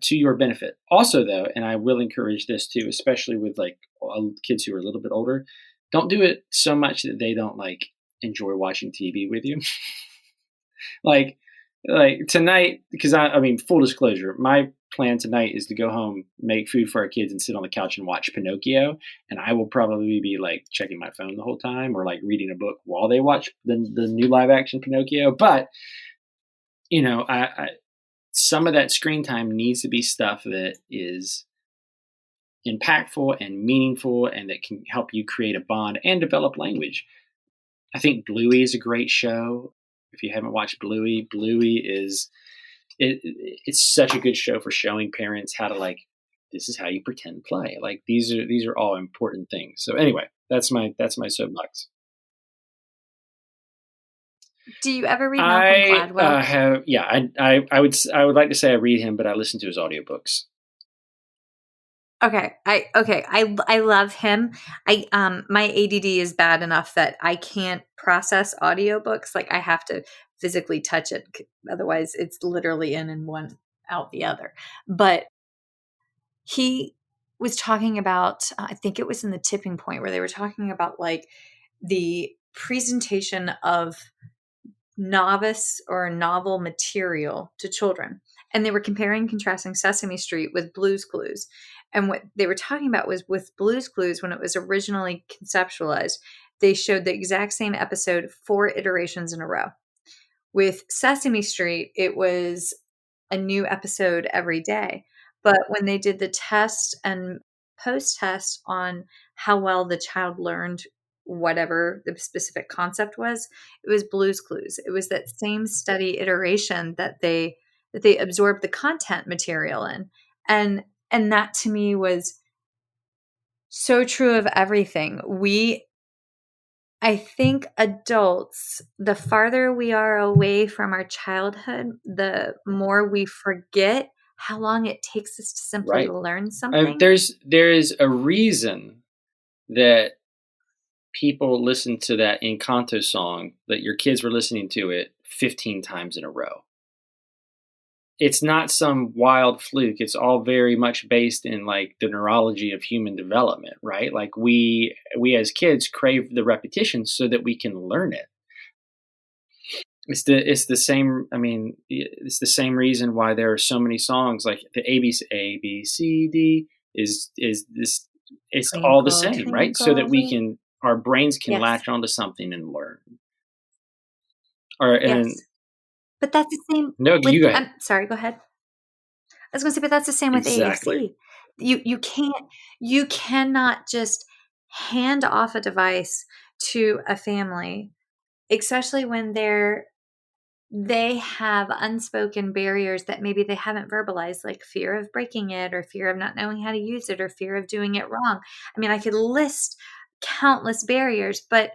to your benefit. Also, though, and I will encourage this too, especially with like kids who are a little bit older, don't do it so much that they don't like enjoy watching TV with you. like tonight, because I mean, full disclosure, my plan tonight is to go home, make food for our kids, and sit on the couch and watch Pinocchio. And I will probably be like checking my phone the whole time or like reading a book while they watch the new live action Pinocchio. But, you know, I some of that screen time needs to be stuff that is impactful and meaningful and that can help you create a bond and develop language. I think Bluey is a great show. If you haven't watched Bluey, it's such a good show for showing parents how to, like, this is how you pretend play. Like, these are all important things. So anyway, that's my soapbox. Do you ever read Malcolm Gladwell? I would like to say I read him, but I listen to his audiobooks. Okay. I love him. My ADD is bad enough that I can't process audiobooks. Like, I have to physically touch it. Otherwise it's literally in and one out the other. But he was talking about, I think it was in The Tipping Point, where they were talking about like the presentation of novice or novel material to children. And they were comparing and contrasting Sesame Street with Blue's Clues. And what they were talking about was with Blue's Clues, when it was originally conceptualized, they showed the exact same episode 4 iterations in a row. With Sesame Street, it was a new episode every day. But when they did the test and post-test on how well the child learned whatever the specific concept was, it was Blue's Clues. It was that same steady iteration that they absorbed the content material in. And that to me was so true of everything. I think adults, the farther we are away from our childhood, the more we forget how long it takes us to simply learn something. There is a reason that people listen to that Encanto song, that your kids were listening to it 15 times in a row. it's not some wild fluke. It's all very much based in like the neurology of human development, right? Like we as kids crave the repetition so that we can learn it. It's the same. I mean, it's the same reason why there are so many songs like the ABCD is this. It's all the Twinkle, same, right? So that twinkle. our brains can Yes. latch onto something and learn. Or Yes. and But that's the same no, with, you go ahead. I'm sorry, go ahead. I was going to say, but that's the same with Exactly. AAC. You cannot just hand off a device to a family, especially when they have unspoken barriers that maybe they haven't verbalized, like fear of breaking it or fear of not knowing how to use it or fear of doing it wrong. I mean, I could list countless barriers, but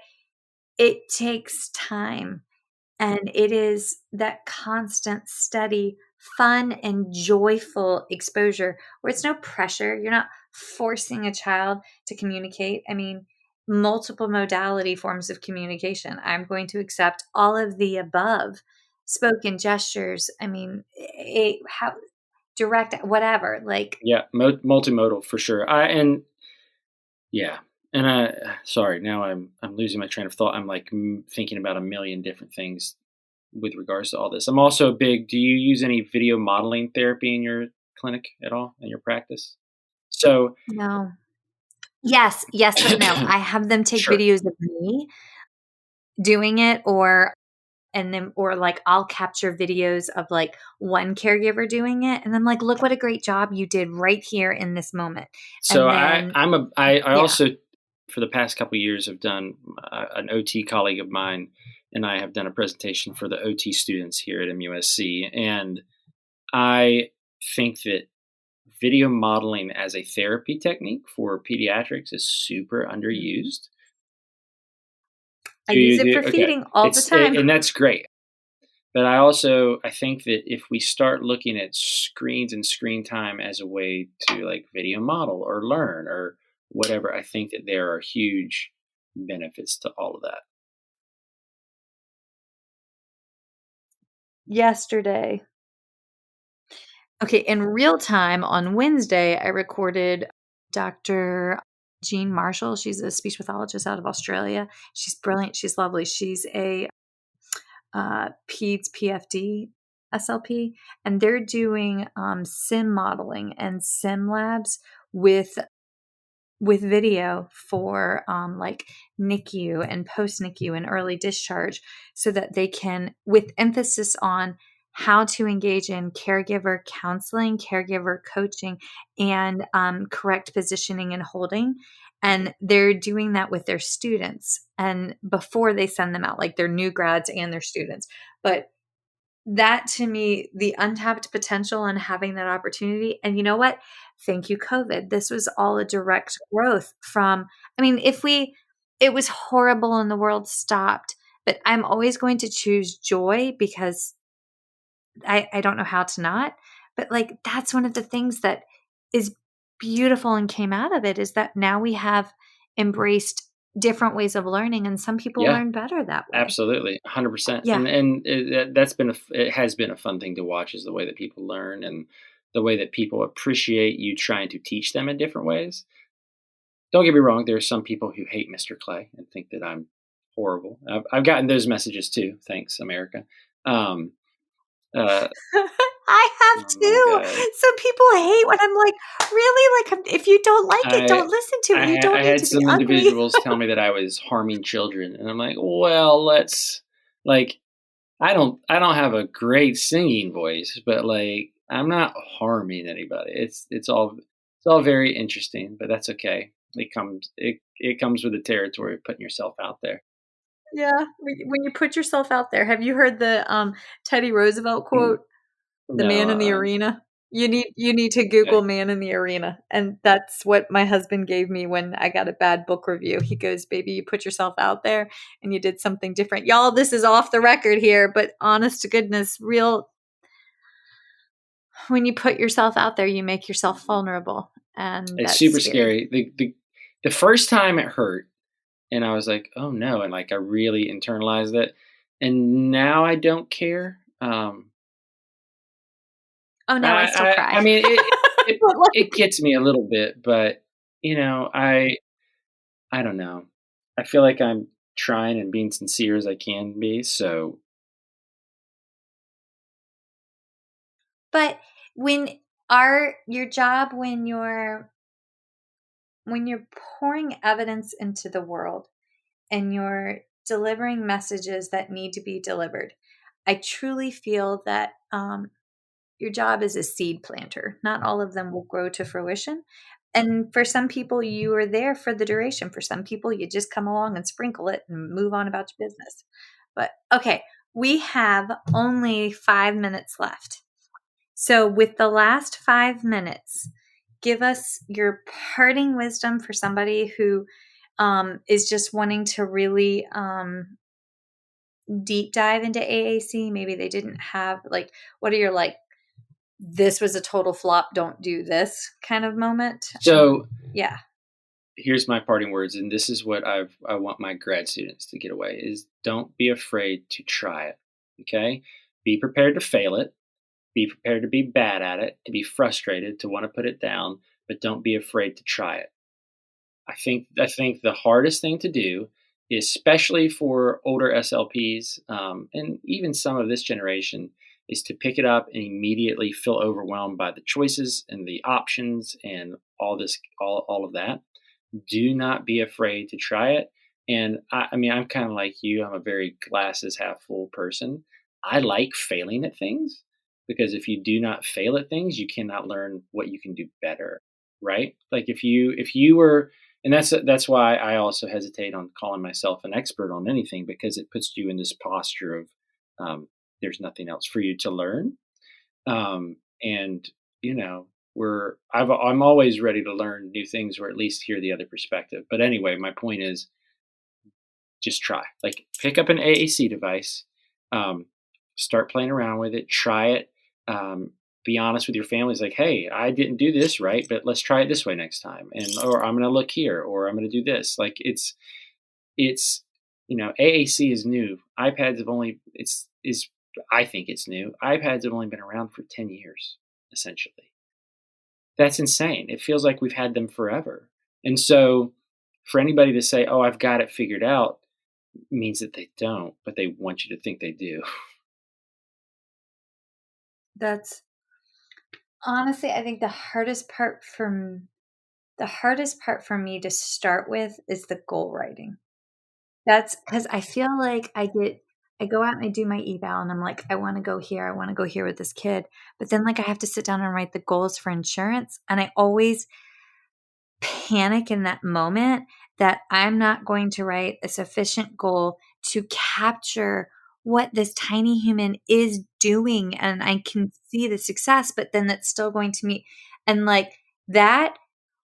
it takes time. And it is that constant, steady, fun, and joyful exposure where it's no pressure. You're not forcing a child to communicate. I mean, multiple modality forms of communication. I'm going to accept all of the above spoken gestures. I mean, how direct, whatever. Like, Yeah, multimodal for sure. Yeah, and sorry, now I'm losing my train of thought. I'm like thinking about a million different things with regards to all this. I'm also big. Do you use any video modeling therapy in your clinic at all in your practice? So no. Yes, but no. I have them take sure. videos of me doing it, or like I'll capture videos of like one caregiver doing it and I'm like, look what a great job you did right here in this moment. So And then I yeah. also for the past couple of years have done an OT colleague of mine and I have done a presentation for the OT students here at MUSC, and I think that video modeling as a therapy technique for pediatrics is super underused. I Do use you it for do? Okay. feeding all the time. And that's great. But I think that if we start looking at screens and screen time as a way to like video model or learn or whatever, I think that there are huge benefits to all of that. Yesterday. Okay, in real time on Wednesday, I recorded Dr. Jean Marshall. She's a speech pathologist out of Australia. She's brilliant. She's lovely. She's a PEDS PFD SLP, and they're doing sim modeling and sim labs with video for like NICU and post NICU and early discharge, so that they can, with emphasis on how to engage in caregiver counseling, caregiver coaching, and correct positioning and holding. And they're doing that with their students and before they send them out, like their new grads and their students. But that to me, the untapped potential and having that opportunity. And you know what? Thank you, COVID. This was all a direct growth from, I mean, it was horrible and the world stopped, but I'm always going to choose joy because I don't know how to not. But like, that's one of the things that is beautiful and came out of it, is that now we have embraced different ways of learning, and some people Yeah, learn better that way. absolutely, 100%. Yeah. And it has been a fun thing to watch is the way that people learn and the way that people appreciate you trying to teach them in different ways. Don't get me wrong. There are some people who hate Mr. Clay and think that I'm horrible. I've gotten those messages too. Thanks, America. Um, uh, I have oh my God. too. So people hate when I'm like, really? Like, if you don't like it, don't listen to it. You don't I need had to be some ugly. individuals tell me that I was harming children, and I'm like, well, let's like, I don't have a great singing voice, but like, I'm not harming anybody. It's all very interesting, but that's okay. It comes with the territory of putting yourself out there. Yeah. When you put yourself out there, have you heard the Teddy Roosevelt Mm, quote, "The No, man in the arena"? You need to okay. Google "man in the arena," and that's what my husband gave me when I got a bad book review. He goes, "Baby, you put yourself out there and you did something different." Y'all, this is off the record here, but honest to goodness, real, when you put yourself out there, you make yourself vulnerable, and It's that's super scary. scary. The first time it hurt, and I was like, oh no, and like I really internalized it, and now I don't care. Oh no, I still cry. I mean, it gets me a little bit, but I don't know. I feel like I'm trying and being sincere as I can be. So But your job when you're pouring evidence into the world and you're delivering messages that need to be delivered, I truly feel that your job is a seed planter. Not all of them will grow to fruition. And for some people, you are there for the duration. For some people, you just come along and sprinkle it and move on about your business. But okay, we have only 5 minutes left. So with the last 5 minutes, give us your parting wisdom for somebody who is just wanting to really deep dive into AAC. Maybe they didn't have what are your this was a total flop, don't do this kind of moment. So yeah. Here's my parting words, and this is what I want my grad students to get away is don't be afraid to try it. Okay? Be prepared to fail it. Be prepared to be bad at it, to be frustrated, to want to put it down, but don't be afraid to try it. I think the hardest thing to do, especially for older SLPs, and even some of this generation, is to pick it up and immediately feel overwhelmed by the choices and the options and all of that. Do not be afraid to try it. And I mean, I'm kind of like you. I'm a very glasses half full person. I like failing at things because if you do not fail at things, you cannot learn what you can do better, right? Like if you were, and that's why I also hesitate on calling myself an expert on anything because it puts you in this posture of there's nothing else for you to learn, and I'm always ready to learn new things or at least hear the other perspective. But anyway, my point is just try. Like pick up an AAC device, start playing around with it, try it. Be honest with your families, like, hey, I didn't do this right, but let's try it this way next time. Or I'm going to look here, or I'm going to do this. Like it's AAC is new. iPads have only I think it's new. iPads have only been around for 10 years, essentially. That's insane. It feels like we've had them forever. And so for anybody to say, oh, I've got it figured out, means that they don't, but they want you to think they do. That's honestly, I think the hardest part for me to start with is the goal writing. That's because I feel like I go out and I do my eval and I'm like, I want to go here with this kid. But then I have to sit down and write the goals for insurance. And I always panic in that moment that I'm not going to write a sufficient goal to capture what this tiny human is doing. And I can see the success, but then that's still going to meet. And that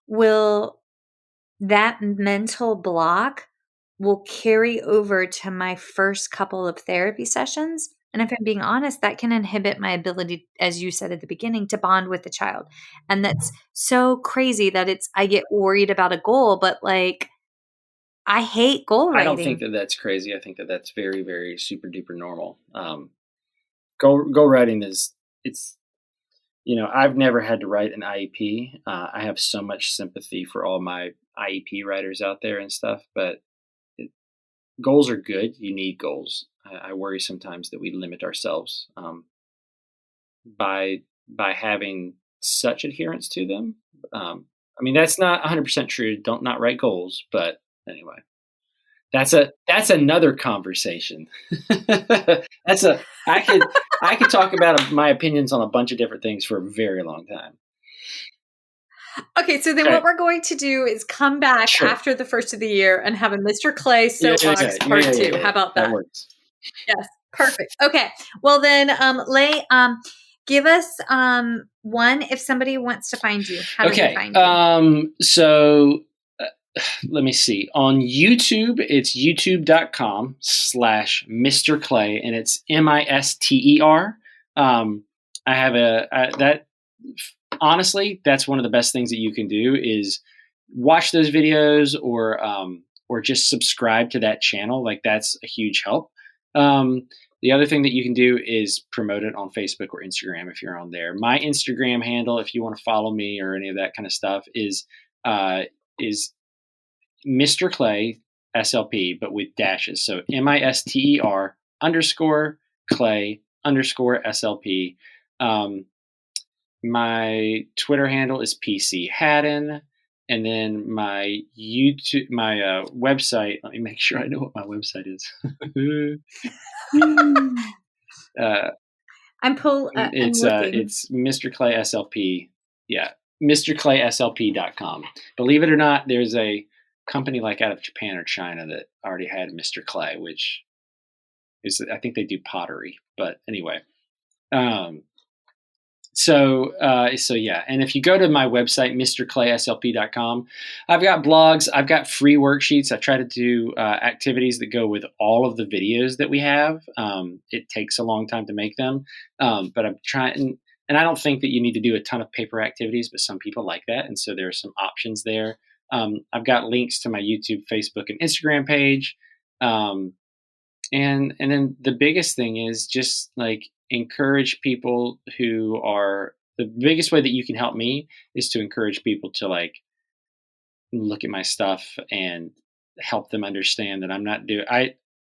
mental block will carry over to my first couple of therapy sessions. And if I'm being honest, that can inhibit my ability, as you said at the beginning, to bond with the child. And that's so crazy that I get worried about a goal, but I hate goal writing. I don't think that that's crazy. I think that that's very, very super duper normal. Goal writing I've never had to write an IEP. I have so much sympathy for all my IEP writers out there and stuff, but goals are good. You need goals. I worry sometimes that we limit ourselves by having such adherence to them. I mean, that's not 100% true. Don't not write goals, but anyway, that's another conversation. I could talk about my opinions on a bunch of different things for a very long time. Okay, so then what we're going to do is come back after the first of the year and have a Mr. Clay soapbox part 2. How about that? That works. Yes, perfect. Okay, well then, Lay, give us one if somebody wants to find you. How do they find you? So let me see. On YouTube, it's youtube.com/Mr. Clay, and it's MISTER. I have that. Honestly, that's one of the best things that you can do is watch those videos or just subscribe to that channel. That's a huge help. The other thing that you can do is promote it on Facebook or Instagram if you're on there. My Instagram handle, if you want to follow me or any of that kind of stuff, is Mr. Clay SLP, but with dashes. So MISTER_Clay_SLP. My Twitter handle is PC Hadden. And then my YouTube, my website, let me make sure I know what my website is. It's Mr. Clay SLP. Yeah. MrClaySLP.com. Believe it or not, there's a company like out of Japan or China that already had Mr. Clay, which is, I think they do pottery, but anyway. So yeah. And if you go to my website, MrClaySLP.com, I've got blogs, I've got free worksheets. I try to do activities that go with all of the videos that we have. It takes a long time to make them. But I'm trying, and I don't think that you need to do a ton of paper activities, but some people like that. And so there are some options there. I've got links to my YouTube, Facebook, and Instagram page. And then the biggest thing is just like encourage people who are, the biggest way that you can help me is to encourage people to like look at my stuff and help them understand that I'm not doing,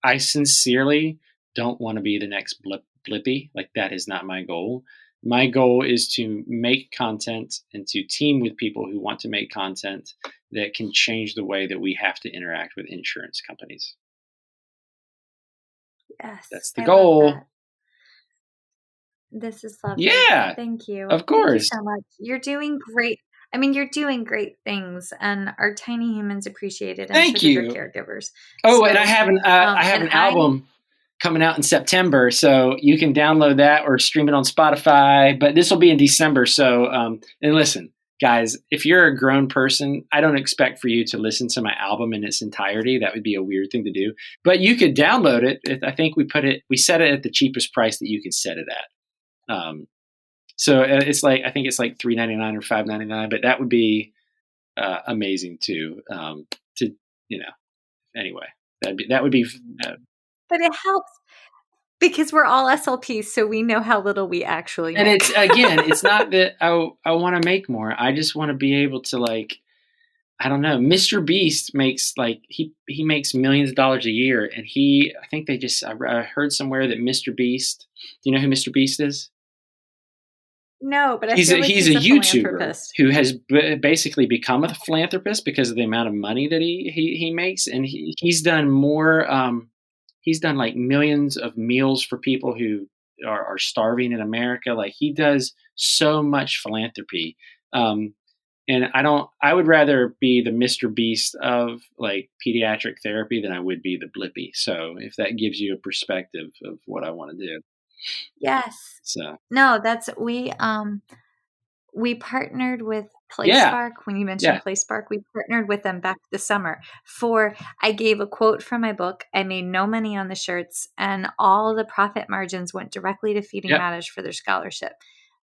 I sincerely don't want to be the next Blippy. Like that is not my goal. My goal is to make content and to team with people who want to make content that can change the way that we have to interact with insurance companies. Yes. That's the goal. This is lovely. Yeah. Thank you. Of course. Thank you so much. You're doing great. I mean, you're doing great things, and our tiny humans appreciate it. And Thank so you. do our caregivers. Oh, so, and I have an album coming out in September, so you can download that or stream it on Spotify. But this will be in December. So, and listen, guys, if you're a grown person, I don't expect for you to listen to my album in its entirety. That would be a weird thing to do. But you could download it. I think we set it at the cheapest price that you can set it at. So it's like, I think it's like $3.99 or $5.99, but that would be amazing too. Anyway, that would be. But it helps because we're all SLPs, so we know how little we actually make. And it's, again, it's not that I want to make more. I just want to be able to, like, I don't know. Mr. Beast makes like, he makes millions of dollars a year. And I think I heard somewhere that Mr. Beast, do you know who Mr. Beast is? No, but he's a YouTuber who has basically become a philanthropist because of the amount of money that he makes. And he's done more, he's done like millions of meals for people who are starving in America. Like he does so much philanthropy. And I would rather be the Mr. Beast of like pediatric therapy than I would be the Blippy. So if that gives you a perspective of what I want to do. Yes. So no, we partnered with PlaySpark. When you mentioned PlaySpark, we partnered with them back this summer I gave a quote from my book. I made no money on the shirts, and all the profit margins went directly to Feeding Matters for their scholarship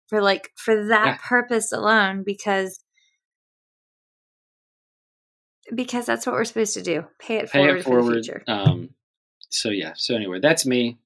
for that purpose alone, because that's what we're supposed to do. Pay it forward for the future. So anyway, that's me.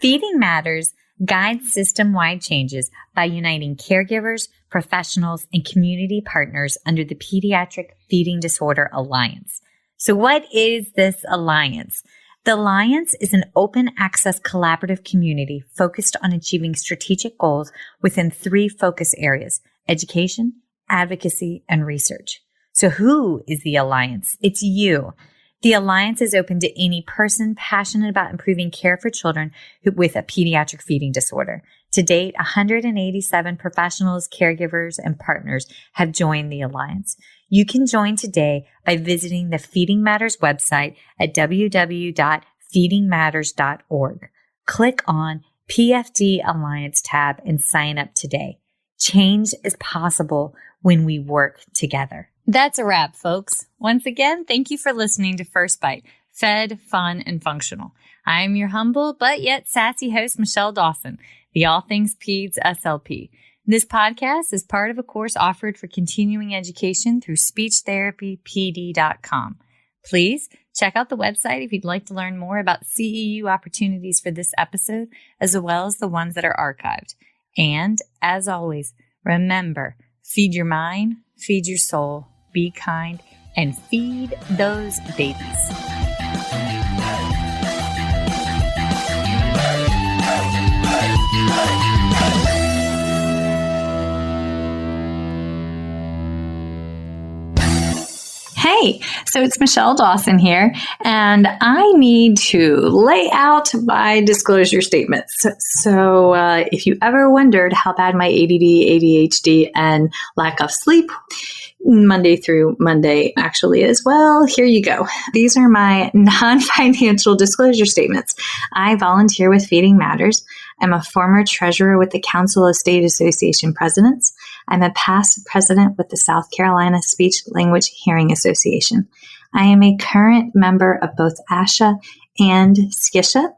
Feeding Matters guides system-wide changes by uniting caregivers, professionals, and community partners under the Pediatric Feeding Disorder Alliance. So what is this alliance? The Alliance is an open access collaborative community focused on achieving strategic goals within 3 focus areas: education, advocacy, and research. So who is the Alliance? It's you. The Alliance is open to any person passionate about improving care for children with a pediatric feeding disorder. To date, 187 professionals, caregivers, and partners have joined the Alliance. You can join today by visiting the Feeding Matters website at www.feedingmatters.org. Click on PFD Alliance tab and sign up today. Change is possible when we work together. That's a wrap, folks. Once again, thank you for listening to First Bite, fed, fun, and functional. I'm your humble but yet sassy host, Michelle Dawson, the All Things Peds SLP. This podcast is part of a course offered for continuing education through speechtherapypd.com. Please Check out the website if you'd like to learn more about CEU opportunities for this episode, as well as the ones that are archived. And as always, remember, feed your mind, feed your soul, be kind, and feed those babies. Hey, so it's Michelle Dawson here, and I need to lay out my disclosure statements. So if you ever wondered how bad my ADD, ADHD, and lack of sleep Monday through Monday actually is, well, here you go. These are my non-financial disclosure statements. I volunteer with Feeding Matters. I'm a former treasurer with the Council of State Association Presidents. I'm a past president with the South Carolina Speech Language Hearing Association. I am a current member of both ASHA and SCISHA.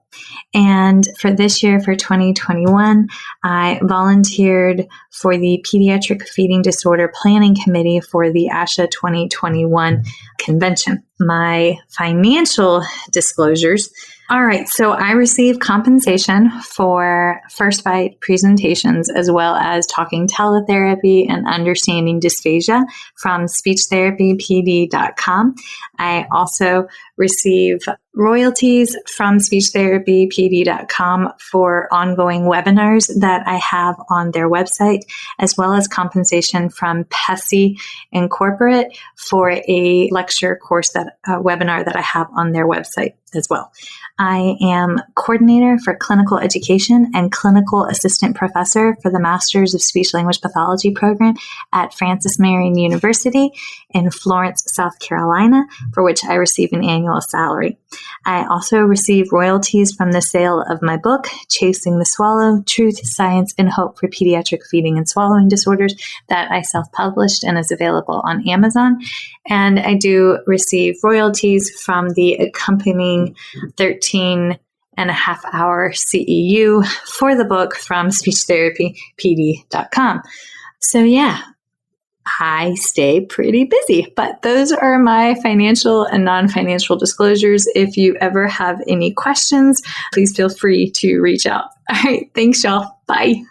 And for this year, for 2021, I volunteered for the Pediatric Feeding Disorder Planning Committee for the ASHA 2021 convention. My financial disclosures. All right, so I receive compensation for First Bite presentations as well as talking teletherapy and understanding dysphagia from speechtherapypd.com. I also receive royalties from speechtherapypd.com for ongoing webinars that I have on their website, as well as compensation from PESI Incorporate for a lecture course webinar that I have on their website as well. I am coordinator for clinical education and clinical assistant professor for the Masters of Speech Language Pathology program at Francis Marion University in Florence, South Carolina, for which I receive an annual salary. I also receive royalties from the sale of my book, Chasing the Swallow, Truth, Science, and Hope for Pediatric Feeding and Swallowing Disorders, that I self-published and is available on Amazon. And I do receive royalties from the accompanying 13.5-hour CEU for the book from speechtherapypd.com. So yeah, I stay pretty busy, but those are my financial and non-financial disclosures. If you ever have any questions, please feel free to reach out. All right. Thanks, y'all. Bye.